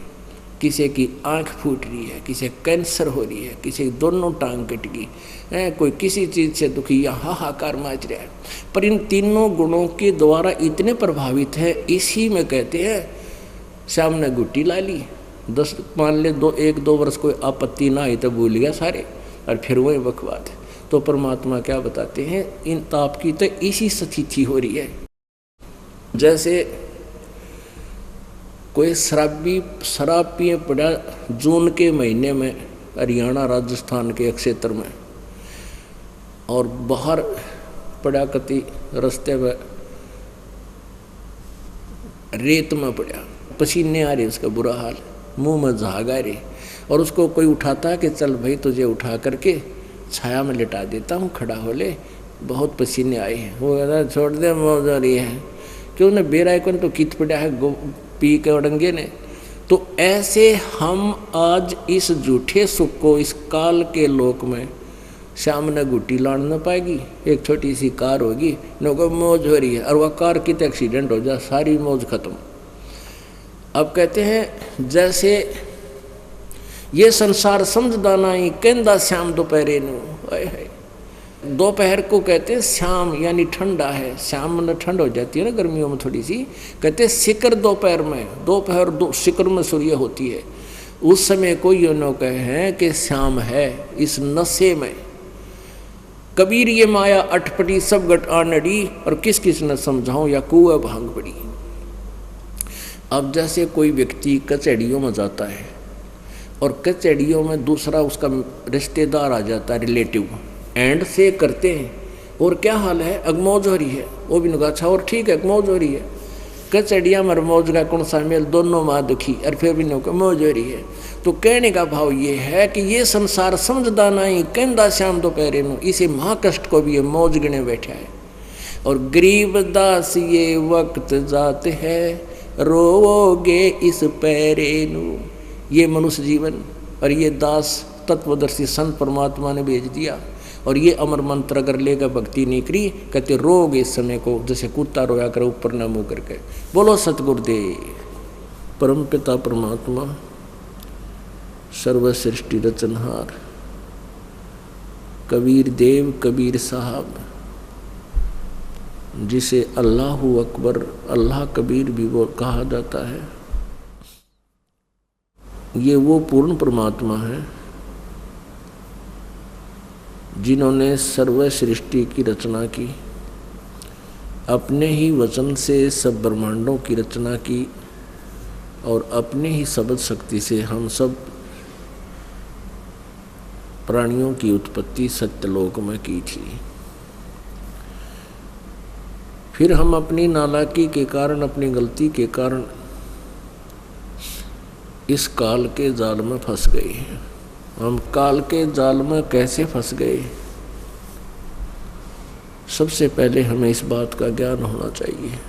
किसी की आंख फूट रही है, किसी कैंसर हो रही है, किसी दोनों टांग कट गई है, कोई किसी चीज़ से दुखी या हाहाकार मच रहा है। पर इन तीनों गुणों के द्वारा इतने प्रभावित है, इसी में कहते हैं श्याम ने गुट्टी ला ली, 10 मान ले 1-2 वर्ष कोई आपत्ति ना आई तो भूल गया सारे, और फिर वही बकवाद। तो परमात्मा क्या बताते हैं, इन ताप की तो इसी स्थिति हो रही है। जैसे कोई शराब पिए पड़ा जून के महीने में हरियाणा राजस्थान के एक क्षेत्र में, और बाहर पड़ा कति रास्ते में रेत में पड़ा, पसीने आ रहे, उसका बुरा हाल, मुंह में झाग आ रहे, और उसको कोई उठाता है कि चल भाई तुझे उठा करके छाया में लिटा देता हूँ, खड़ा हो ले, बहुत पसीने आए हैं। वो कहता छोड़ दे, मौज आ रही है, क्यों ने बेरा कौन तो कित पड़ा है पी के उड़ंगे ने। तो ऐसे हम आज इस झूठे सुख को इस काल के लोक में श्याम ने गुट्टी लाड़ न पाएगी। एक छोटी सी कार होगी, को मौज हो रही है, और वह कार कित एक्सीडेंट हो जाए, सारी मौज खत्म। अब कहते हैं जैसे ये संसार समझदा नहीं कहंदा श्याम दोपहरे नू, दोपहर को कहते हैं श्याम यानी ठंडा है। श्याम में ठंड हो जाती है ना गर्मियों में थोड़ी सी, कहते हैं शिखर दोपहर में, दोपहर शिखर में सूर्य होती है, उस समय को ये नो कहे हैं कि श्याम है इस नशे में। कबीर ये माया अटपटी सब गट आनड़ी, और किस किस न समझाऊं या कुआ भांग पड़ी। अब जैसे कोई व्यक्ति कचहरियों में जाता है और कचहरियों में दूसरा उसका रिश्तेदार आ जाता है, रिलेटिव, एंड से करते हैं, और क्या हाल है, अगमौज हो रही है, वो भी नुगा अच्छा और ठीक है अगमौज हो रही है। कचहरिया मर मौज का कौन सा मेल, दोनों माँ दुखी, और फिर भी नुका मौज हो रही है। तो कहने का भाव ये है कि ये संसार समझदा नहीं कहंदा श्याम दोपहरे में, इसे महाकष्ट को भी ये मौज गिने बैठा है। और गरीब दास ये वक्त जाते है, रोओगे इस पैरे नू, ये मनुष्य जीवन और ये दास तत्वदर्शी संत परमात्मा ने भेज दिया। और ये अमर मंत्र अगर लेकर भक्ति नहीं करी, कहते रोग इस समय को जैसे कुत्ता रोया करे ऊपर न मुँह करके। बोलो सतगुरुदेव। परम पिता परमात्मा सर्व सृष्टि रचनहार कबीर देव कबीर साहब, जिसे अल्लाहु अकबर अल्लाह कबीर भी वो कहा जाता है, ये वो पूर्ण परमात्मा है जिन्होंने सर्व सृष्टि की रचना की, अपने ही वचन से सब ब्रह्मांडों की रचना की, और अपने ही शब्द शक्ति से हम सब प्राणियों की उत्पत्ति सत्यलोक में की थी। फिर हम अपनी नालायकी के कारण, अपनी गलती के कारण इस काल के जाल में फंस गए हैं। हम काल के जाल में कैसे फंस गए? सबसे पहले हमें इस बात का ज्ञान होना चाहिए।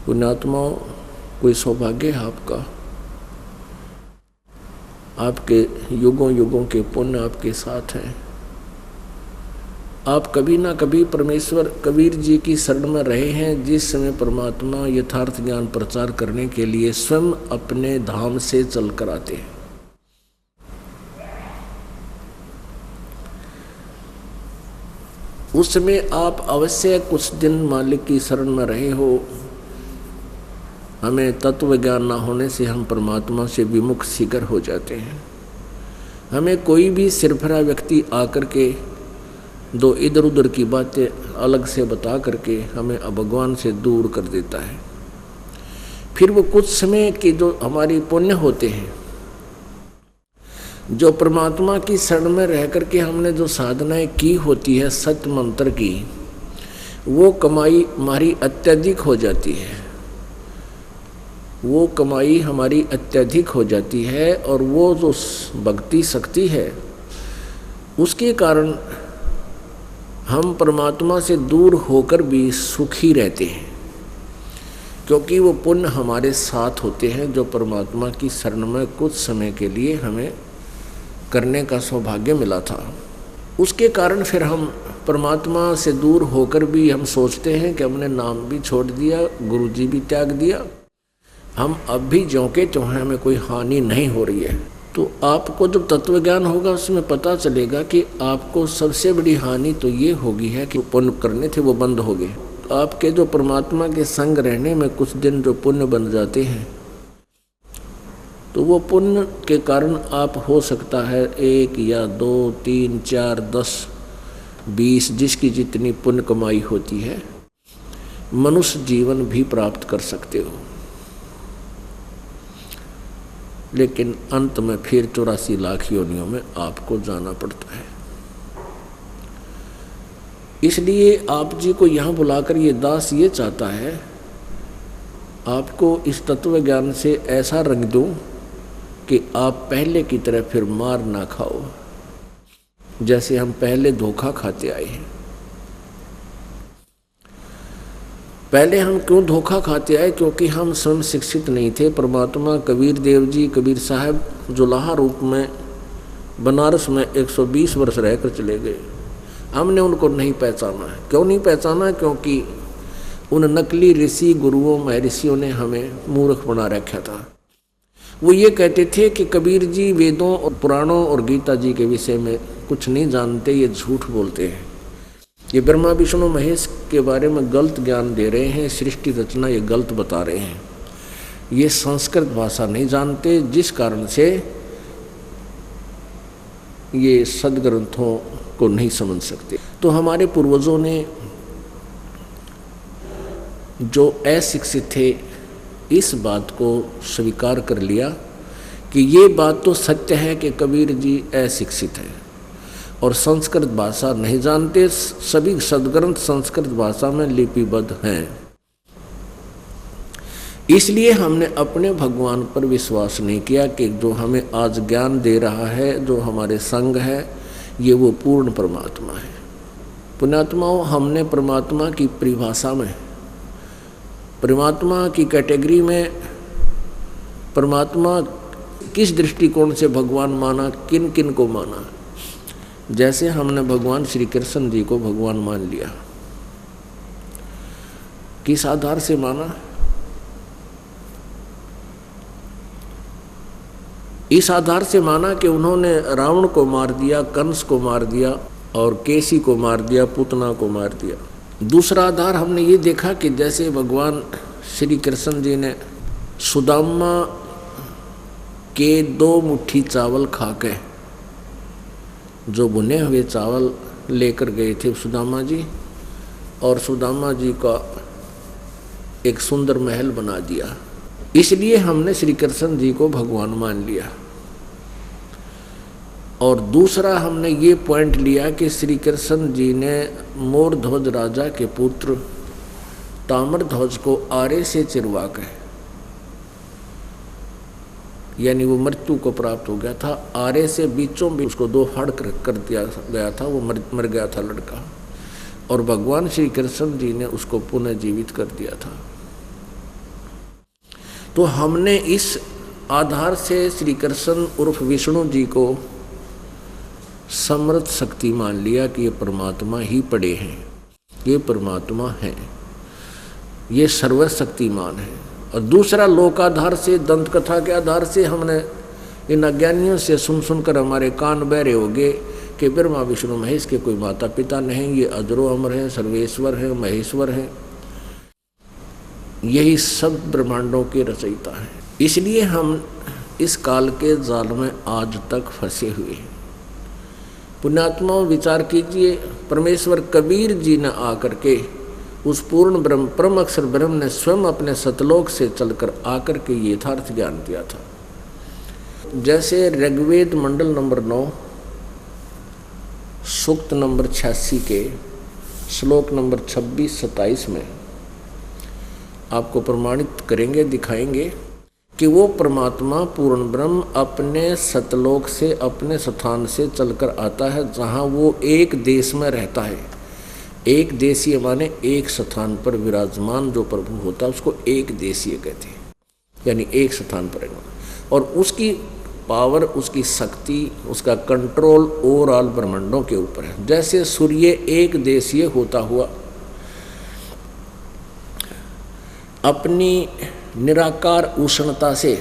पुण्यात्माओं, कोई सौभाग्य है आपका, आपके युगों युगों के पुण्य आपके साथ हैं। आप कभी ना कभी परमेश्वर कबीर जी की शरण में रहे हैं, जिस समय परमात्मा यथार्थ ज्ञान प्रचार करने के लिए स्वयं अपने धाम से चल कर आते हैं। उस समय आप अवश्य कुछ दिन मालिक की शरण में रहे हो। हमें तत्व ज्ञान ना होने से हम परमात्मा से विमुख शिखर हो जाते हैं। हमें कोई भी सिरफरा व्यक्ति आकर के दो इधर उधर की बातें अलग से बता करके हमें भगवान से दूर कर देता है। फिर वो कुछ समय के जो हमारी पुण्य होते हैं, जो परमात्मा की शरण में रह करके हमने जो साधनाएं की होती है सत्य मंत्र की, वो कमाई हमारी अत्यधिक हो जाती है। वो कमाई हमारी अत्यधिक हो जाती है, और वो जो भक्ति शक्ति है उसके कारण हम परमात्मा से दूर होकर भी सुखी रहते हैं, क्योंकि वो पुण्य हमारे साथ होते हैं जो परमात्मा की शरण में कुछ समय के लिए हमें करने का सौभाग्य मिला था। उसके कारण फिर हम परमात्मा से दूर होकर भी हम सोचते हैं कि हमने नाम भी छोड़ दिया, गुरु जी भी त्याग दिया, हम अब भी ज्यों के त्यों हैं, हमें कोई हानि नहीं हो रही है। तो आपको जब तत्व ज्ञान होगा उसमें पता चलेगा कि आपको सबसे बड़ी हानि तो ये होगी है कि पुण्य करने थे वो बंद हो गए। आपके जो परमात्मा के संग रहने में कुछ दिन जो पुण्य बन जाते हैं, तो वो पुण्य के कारण आप हो सकता है 1 या 2, 3, 4, 10, 20 जिसकी जितनी पुण्य कमाई होती है मनुष्य जीवन भी प्राप्त कर सकते हो, लेकिन अंत में फिर 84 लाख योनियों में आपको जाना पड़ता है। इसलिए आप जी को यहाँ बुलाकर ये दास ये चाहता है आपको इस तत्व ज्ञान से ऐसा रंग दूं कि आप पहले की तरह फिर मार ना खाओ, जैसे हम पहले धोखा खाते आए हैं। पहले हम क्यों धोखा खाते आए? क्योंकि हम स्वयं शिक्षित नहीं थे। परमात्मा कबीर देव जी, कबीर साहब जुलाहा रूप में बनारस में 120 वर्ष रहकर चले गए। हमने उनको नहीं पहचाना है। क्यों नहीं पहचाना? क्योंकि उन नकली ऋषि गुरुओं महर्षियों ने हमें मूर्ख बना रखा था। वो ये कहते थे कि कबीर जी वेदों और पुराणों और गीता जी के विषय में कुछ नहीं जानते, ये झूठ बोलते हैं, ये ब्रह्मा विष्णु महेश के बारे में गलत ज्ञान दे रहे हैं, सृष्टि रचना ये गलत बता रहे हैं, ये संस्कृत भाषा नहीं जानते, जिस कारण से ये सदग्रंथों को नहीं समझ सकते। तो हमारे पूर्वजों ने जो अशिक्षित थे इस बात को स्वीकार कर लिया कि ये बात तो सत्य है कि कबीर जी अशिक्षित है और संस्कृत भाषा नहीं जानते। सभी सदग्रंथ संस्कृत भाषा में लिपिबद्ध हैं। इसलिए हमने अपने भगवान पर विश्वास नहीं किया कि जो हमें आज ज्ञान दे रहा है, जो हमारे संग है, ये वो पूर्ण परमात्मा है। पुण्यात्माओं, हमने परमात्मा की परिभाषा में, परमात्मा की कैटेगरी में परमात्मा किस दृष्टिकोण से भगवान माना, किन किन को माना। जैसे हमने भगवान श्री कृष्ण जी को भगवान मान लिया, किस आधार से माना? इस आधार से माना कि उन्होंने रावण को मार दिया, कंस को मार दिया और केसी को मार दिया, पूतना को मार दिया। दूसरा आधार हमने ये देखा कि जैसे भगवान श्री कृष्ण जी ने सुदामा के 2 मुट्ठी चावल खा के, जो भुने हुए चावल लेकर गए थे सुदामा जी, और सुदामा जी का एक सुंदर महल बना दिया। इसलिए हमने श्री कृष्ण जी को भगवान मान लिया। और दूसरा हमने ये पॉइंट लिया कि श्री कृष्ण जी ने मोरध्वज राजा के पुत्र ताम्रध्वज को आरे से चिरवा के, यानी वो मृत्यु को प्राप्त हो गया था, आरे से बीचों बीच उसको 2 फाड़ कर दिया गया था, वो मर गया था लड़का, और भगवान श्री कृष्ण जी ने उसको पुनः जीवित कर दिया था। तो हमने इस आधार से श्री कृष्ण उर्फ विष्णु जी को समर्थ शक्ति मान लिया कि ये परमात्मा ही पड़े हैं, ये परमात्मा हैं, ये सर्वशक्तिमान है। और दूसरा लोकाधार से, दंत कथा के आधार से हमने इन अज्ञानियों से सुनकर हमारे कान बहरे हो गए कि ब्रह्मा विष्णु महेश के कोई माता पिता नहीं, ये अजरो अमर है, सर्वेश्वर है, महेश्वर है, यही सब ब्रह्मांडों के रचयिता है। इसलिए हम इस काल के जाल में आज तक फंसे हुए हैं। पुण्यात्माओं, विचार कीजिए, परमेश्वर कबीर जी ने आकर के उस पूर्ण ब्रह्म परम अक्षर ब्रह्म ने स्वयं अपने सतलोक से चलकर आकर के यथार्थ ज्ञान दिया था। जैसे ऋग्वेद मंडल नंबर 9 सूक्त नंबर 86 के श्लोक नंबर 26-27 में आपको प्रमाणित करेंगे, दिखाएंगे कि वो परमात्मा पूर्ण ब्रह्म अपने सतलोक से, अपने स्थान से चलकर आता है, जहाँ वो एक देश में रहता है। एक देशीय माने एक स्थान पर विराजमान जो प्रभु होता है उसको एक देशीय कहते हैं, यानी एक स्थान पर रहना। और उसकी पावर, उसकी शक्ति, उसका कंट्रोल ओवरऑल ब्रह्मांडों के ऊपर है। जैसे सूर्य एक देशीय होता हुआ अपनी निराकार उष्णता से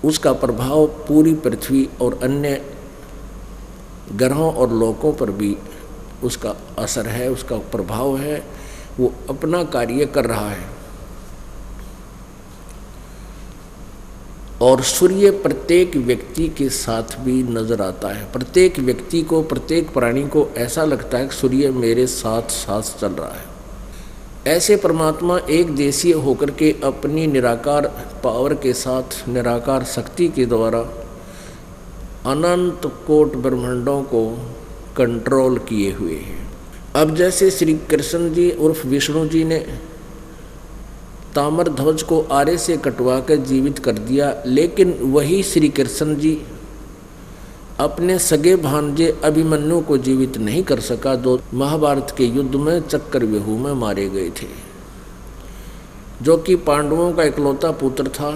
उसका प्रभाव पूरी पृथ्वी और अन्य ग्रहों और लोकों पर भी उसका असर है, उसका प्रभाव है। वो अपना कार्य कर रहा है। और सूर्य प्रत्येक व्यक्ति के साथ भी नजर आता है। प्रत्येक व्यक्ति को, प्रत्येक प्राणी को ऐसा लगता है कि सूर्य मेरे साथ साथ चल रहा है। ऐसे परमात्मा एक देशीय होकर के अपनी निराकार पावर के साथ, निराकार शक्ति के द्वारा अनंत कोट ब्रह्मांडों को कंट्रोल किए हुए हैं। अब जैसे श्री कृष्ण जी उर्फ विष्णु जी ने ताम्र ध्वज को आरे से कटवा कर जीवित कर दिया, लेकिन वही श्री कृष्ण जी अपने सगे भांजे अभिमन्यु को जीवित नहीं कर सका, जो महाभारत के युद्ध में चक्रव्यूह में मारे गए थे, जो कि पांडवों का इकलौता पुत्र था।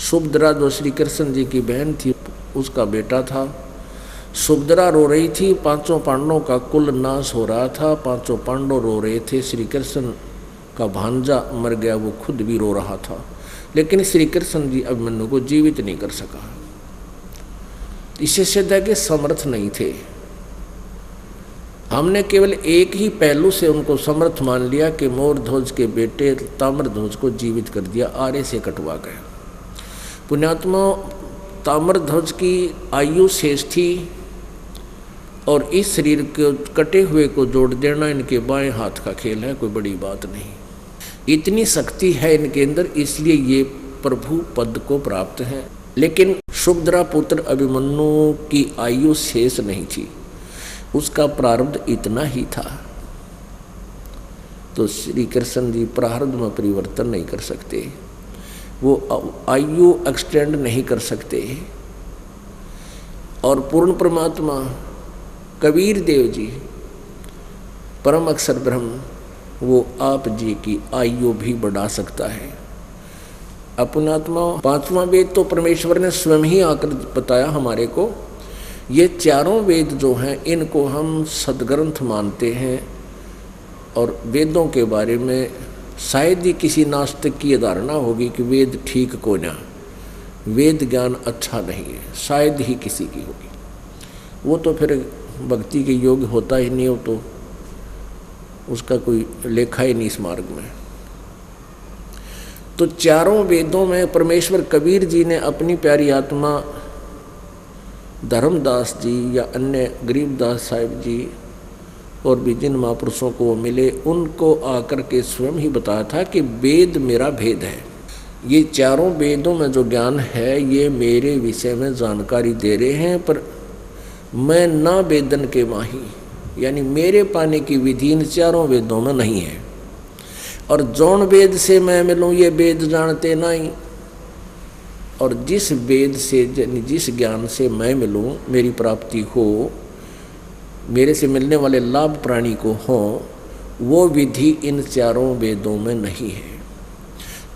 सुभद्रा जो श्री कृष्ण जी की बहन थी, उसका बेटा था। सुभद्रा रो रही थी, पांचों पांडवों का कुल नाश हो रहा था, पांचों पांडव रो रहे थे। श्री कृष्ण का भांजा मर गया, वो खुद भी रो रहा था, लेकिन श्री कृष्ण जी अभिमन्यु को जीवित नहीं कर सका। इससे सिद्ध है कि समर्थ नहीं थे। हमने केवल एक ही पहलू से उनको समर्थ मान लिया कि मोर ध्वज के बेटे ताम्र ध्वज को जीवित कर दिया, आरे से कटवा गया। पुण्यात्मा, ताम्र ध्वज की आयु शेष थी और इस शरीर के कटे हुए को जोड़ देना इनके बाएं हाथ का खेल है, कोई बड़ी बात नहीं। इतनी शक्ति है इनके अंदर, इसलिए ये प्रभु पद को प्राप्त है। लेकिन सुभद्रा पुत्र अभिमन्यु की आयु शेष नहीं थी, उसका प्रारब्ध इतना ही था। तो श्री कृष्ण जी प्रारब्ध में परिवर्तन नहीं कर सकते, वो आयु एक्सटेंड नहीं कर सकते। और पूर्ण परमात्मा कबीर देव जी, परम अक्षर ब्रह्म, वो आप जी की आयु भी बढ़ा सकता है। अपनात्मा पांचवा वेद तो परमेश्वर ने स्वयं ही आकर बताया हमारे को। ये चारों वेद जो हैं इनको हम सदग्रंथ मानते हैं, और वेदों के बारे में शायद ही किसी नास्तिक की धारणा होगी कि वेद ठीक को ना, वेद ज्ञान अच्छा नहीं है, शायद ही किसी की होगी। वो तो फिर भक्ति के योग्य होता ही नहीं हो, तो उसका कोई लेखा ही नहीं इस मार्ग में। तो चारों वेदों में परमेश्वर कबीर जी ने अपनी प्यारी आत्मा धर्मदास जी या अन्य गरीबदास साहिब जी और भी जिन महापुरुषों को मिले, उनको आकर के स्वयं ही बताया था कि वेद मेरा भेद है। ये चारों वेदों में जो ज्ञान है ये मेरे विषय में जानकारी दे रहे हैं, पर मैं ना वेदन के माही, यानी मेरे पाने की विधि इन चारों वेदों में नहीं है। और जौन वेद से मैं मिलूँ ये वेद जानते नहीं, और जिस वेद से, जिस ज्ञान से मैं मिलूँ, मेरी प्राप्ति हो, मेरे से मिलने वाले लाभ प्राणी को हो, वो विधि इन चारों वेदों में नहीं है।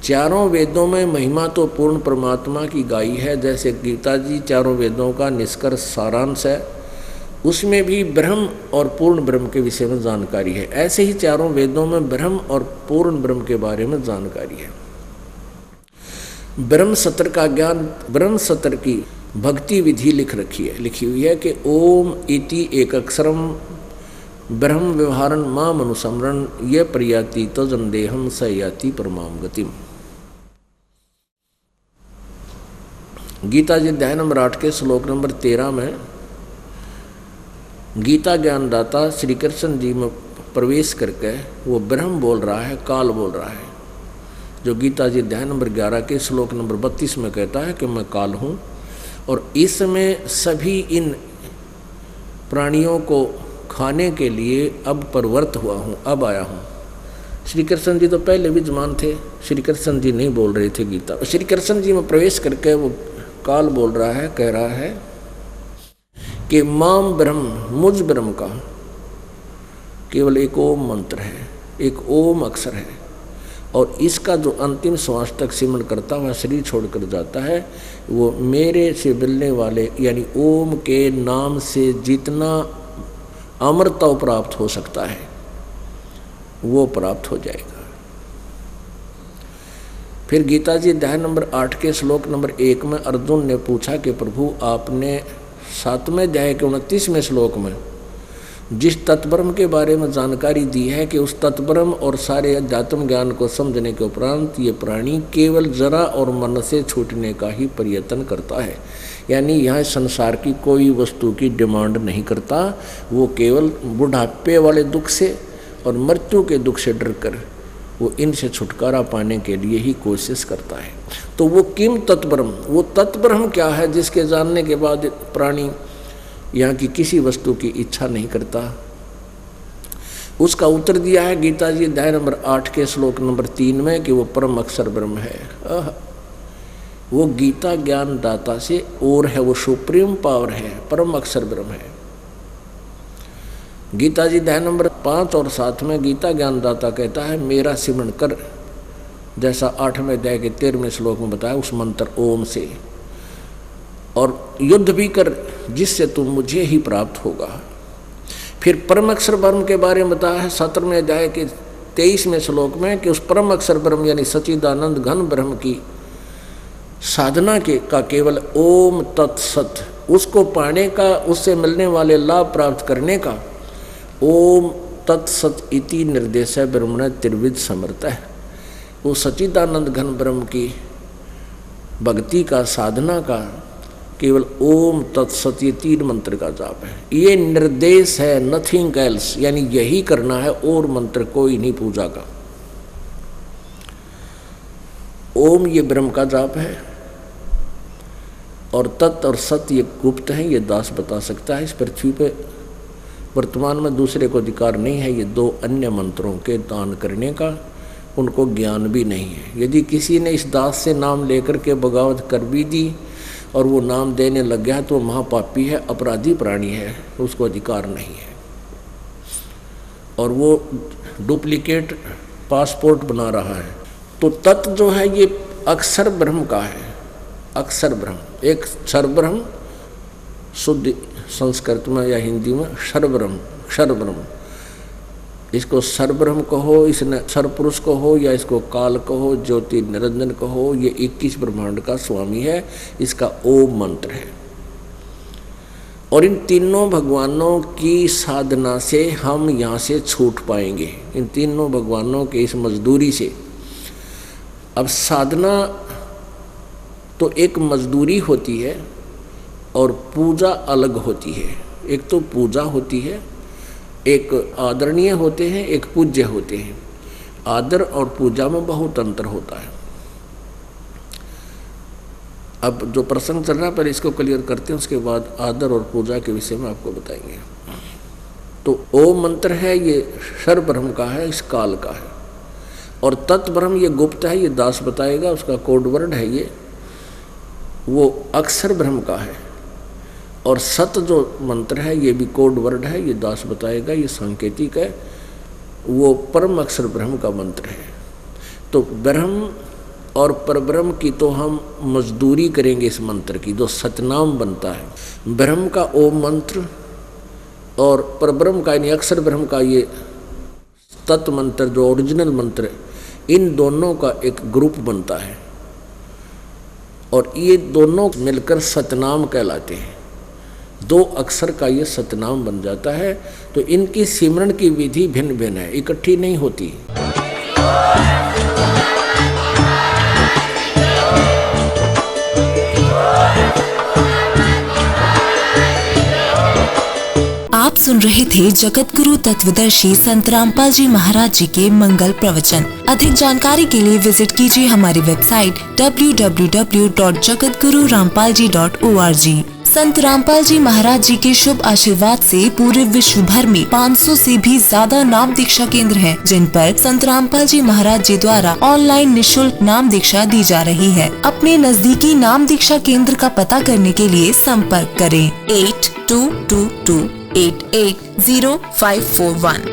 चारों वेदों में महिमा तो पूर्ण परमात्मा की गाई है, जैसे गीता जी चारों वेदों का निष्कर्ष सारांश है, उसमें भी ब्रह्म और पूर्ण ब्रह्म के विषय में जानकारी है। ऐसे ही चारों वेदों में ब्रह्म और पूर्ण ब्रह्म के बारे में जानकारी है। ब्रह्म सत्र का ज्ञान, ब्रह्म सत्र की भक्ति विधि लिखी हुई है कि ओम इति एक अक्षरम ब्रह्म व्यवहारन माम अनुसमरण ये प्रयाति तजन देहम स याति परमाम गतिम। गीता जी अध्याय नंबर 8 के श्लोक नंबर 13 में गीता ज्ञानदाता श्री कृष्ण जी में प्रवेश करके वो ब्रह्म बोल रहा है, काल बोल रहा है, जो गीता जी अध्याय नंबर 11 के श्लोक नंबर 32 में कहता है कि मैं काल हूँ और इस समय सभी इन प्राणियों को खाने के लिए अब प्रवृत्त हुआ हूँ, अब आया हूँ। श्री कृष्ण जी तो पहले विद्यमान थे, श्री कृष्ण जी नहीं बोल रहे थे गीता। श्री कृष्ण जी में प्रवेश करके वो काल बोल रहा है, कह रहा है कि माम ब्रह्म, मुझ ब्रह्म का केवल एक ओम मंत्र है, एक ओम अक्षर है, और इसका जो अंतिम श्वास तक सिमरण करता हुआ शरीर छोड़कर जाता है, वो मेरे से मिलने वाले यानी ओम के नाम से जितना अमरता प्राप्त हो सकता है वो प्राप्त हो जाएगा। फिर गीता जी अध्याय नंबर 8 के श्लोक नंबर 1 में अर्जुन ने पूछा कि प्रभु आपने 7वें अध्याय के 29वें श्लोक में जिस तत्ब्रह्म के बारे में जानकारी दी है कि उस तत्ब्रह्म और सारे अध्यात्म ज्ञान को समझने के उपरांत ये प्राणी केवल जरा और मन से छूटने का ही प्रयत्न करता है। यानी यह संसार की कोई वस्तु की डिमांड नहीं करता, वो केवल बुढ़ापे वाले दुख से और मृत्यु के दुख से डरकर वो इनसे छुटकारा पाने के लिए ही कोशिश करता है। तो वो किम तत्ब्रह्म, वो तत्ब्रह्म क्या है जिसके जानने के बाद प्राणी यहाँ की किसी वस्तु की इच्छा नहीं करता। उसका उत्तर दिया है गीता जी अध्याय नंबर 8 के श्लोक नंबर 3 में कि वो परम अक्षर ब्रह्म है। वो गीता ज्ञान दाता से और है, वो सुप्रीम पावर है, परम अक्षर ब्रह्म है। गीता जी अध्याय नंबर 5 और 7 में गीता ज्ञान दाता कहता है मेरा सिमरण कर, जैसा 8वें अध्याय के 13वें श्लोक में बताया उस मंत्र ओम से, और युद्ध भी कर जिससे तुम मुझे ही प्राप्त होगा। फिर परम अक्षर ब्रह्म के बारे में बताया है 17वें अध्याय के 23वें श्लोक में कि उस परम अक्षर ब्रह्म यानी सच्चिदानंद घन ब्रह्म की साधना का केवल ओम तत्सत, उसको पाने का, उससे मिलने वाले लाभ प्राप्त करने का ओम तत्सत इति निर्देश ब्रह्मण त्रिविध समर्थ है। वो सच्चिदानंद घन ब्रह्म की भक्ति का, साधना का केवल ओम तत्सत ये 3 मंत्र का जाप है। ये निर्देश है, नथिंग एल्स, यानी यही करना है और मंत्र कोई नहीं पूजा का। ओम ये ब्रह्म का जाप है और तत् और सत्य ये गुप्त है, ये दास बता सकता है। इस पृथ्वी पे वर्तमान में दूसरे को अधिकार नहीं है ये 2 अन्य मंत्रों के दान करने का, उनको ज्ञान भी नहीं है। यदि किसी ने इस दास से नाम लेकर के बगावत कर भी दी और वो नाम देने लग गया तो महापापी है, अपराधी प्राणी है, उसको अधिकार नहीं है। और वो डुप्लीकेट पासपोर्ट बना रहा है। तो तत्व जो है ये अक्षर ब्रह्म का है, अक्षर ब्रह्म, एक क्षर ब्रह्म, शुद्ध संस्कृत में या हिंदी में क्षर ब्रह्म, क्षर ब्रह्म। इसको सर ब्रह्म कहो, इसने सर पुरुष कहो, या इसको काल कहो, ज्योति निरंजन कहो, ये 21 ब्रह्मांड का स्वामी है। इसका ओम मंत्र है। और इन तीनों भगवानों की साधना से हम यहाँ से छूट पाएंगे, इन तीनों भगवानों के इस मजदूरी से। अब साधना तो एक मजदूरी होती है और पूजा अलग होती है। एक तो पूजा होती है, एक आदरणीय होते हैं, एक पूज्य होते हैं। आदर और पूजा में बहुत अंतर होता है। अब जो प्रसंग चल रहा है पहले इसको क्लियर करते हैं, उसके बाद आदर और पूजा के विषय में आपको बताएंगे। तो ओम मंत्र है, ये क्षर ब्रह्म का है, इस काल का है। और तत् ब्रह्म ये गुप्त है, ये दास बताएगा, उसका कोड वर्ड है ये, वो अक्षर ब्रह्म का है। और सत जो मंत्र है ये भी कोड वर्ड है, ये दास बताएगा, ये सांकेतिक है, वो परम अक्षर ब्रह्म का मंत्र है। तो ब्रह्म और परब्रह्म की तो हम मजदूरी करेंगे इस मंत्र की, जो सतनाम बनता है। ब्रह्म का ओम मंत्र और परब्रह्म का यानी अक्षर ब्रह्म का ये तत्व मंत्र जो ओरिजिनल मंत्र, इन दोनों का एक ग्रुप बनता है और ये दोनों मिलकर सतनाम कहलाते हैं। 2 अक्षर का ये सतनाम बन जाता है। तो इनकी सिमरण की विधि भिन्न भिन्न है, इकट्ठी नहीं होती। आप सुन रहे थे जगत गुरु तत्वदर्शी संत रामपाल जी महाराज जी के मंगल प्रवचन। अधिक जानकारी के लिए विजिट कीजिए हमारी वेबसाइट www.jagatgururampalji.org। संत रामपाल जी महाराज जी के शुभ आशीर्वाद से पूरे विश्व भर में 500 से भी ज्यादा नाम दीक्षा केंद्र हैं, जिन पर संत रामपाल जी महाराज जी द्वारा ऑनलाइन निशुल्क नाम दीक्षा दी जा रही है। अपने नजदीकी नाम दीक्षा केंद्र का पता करने के लिए संपर्क करें 8222880541।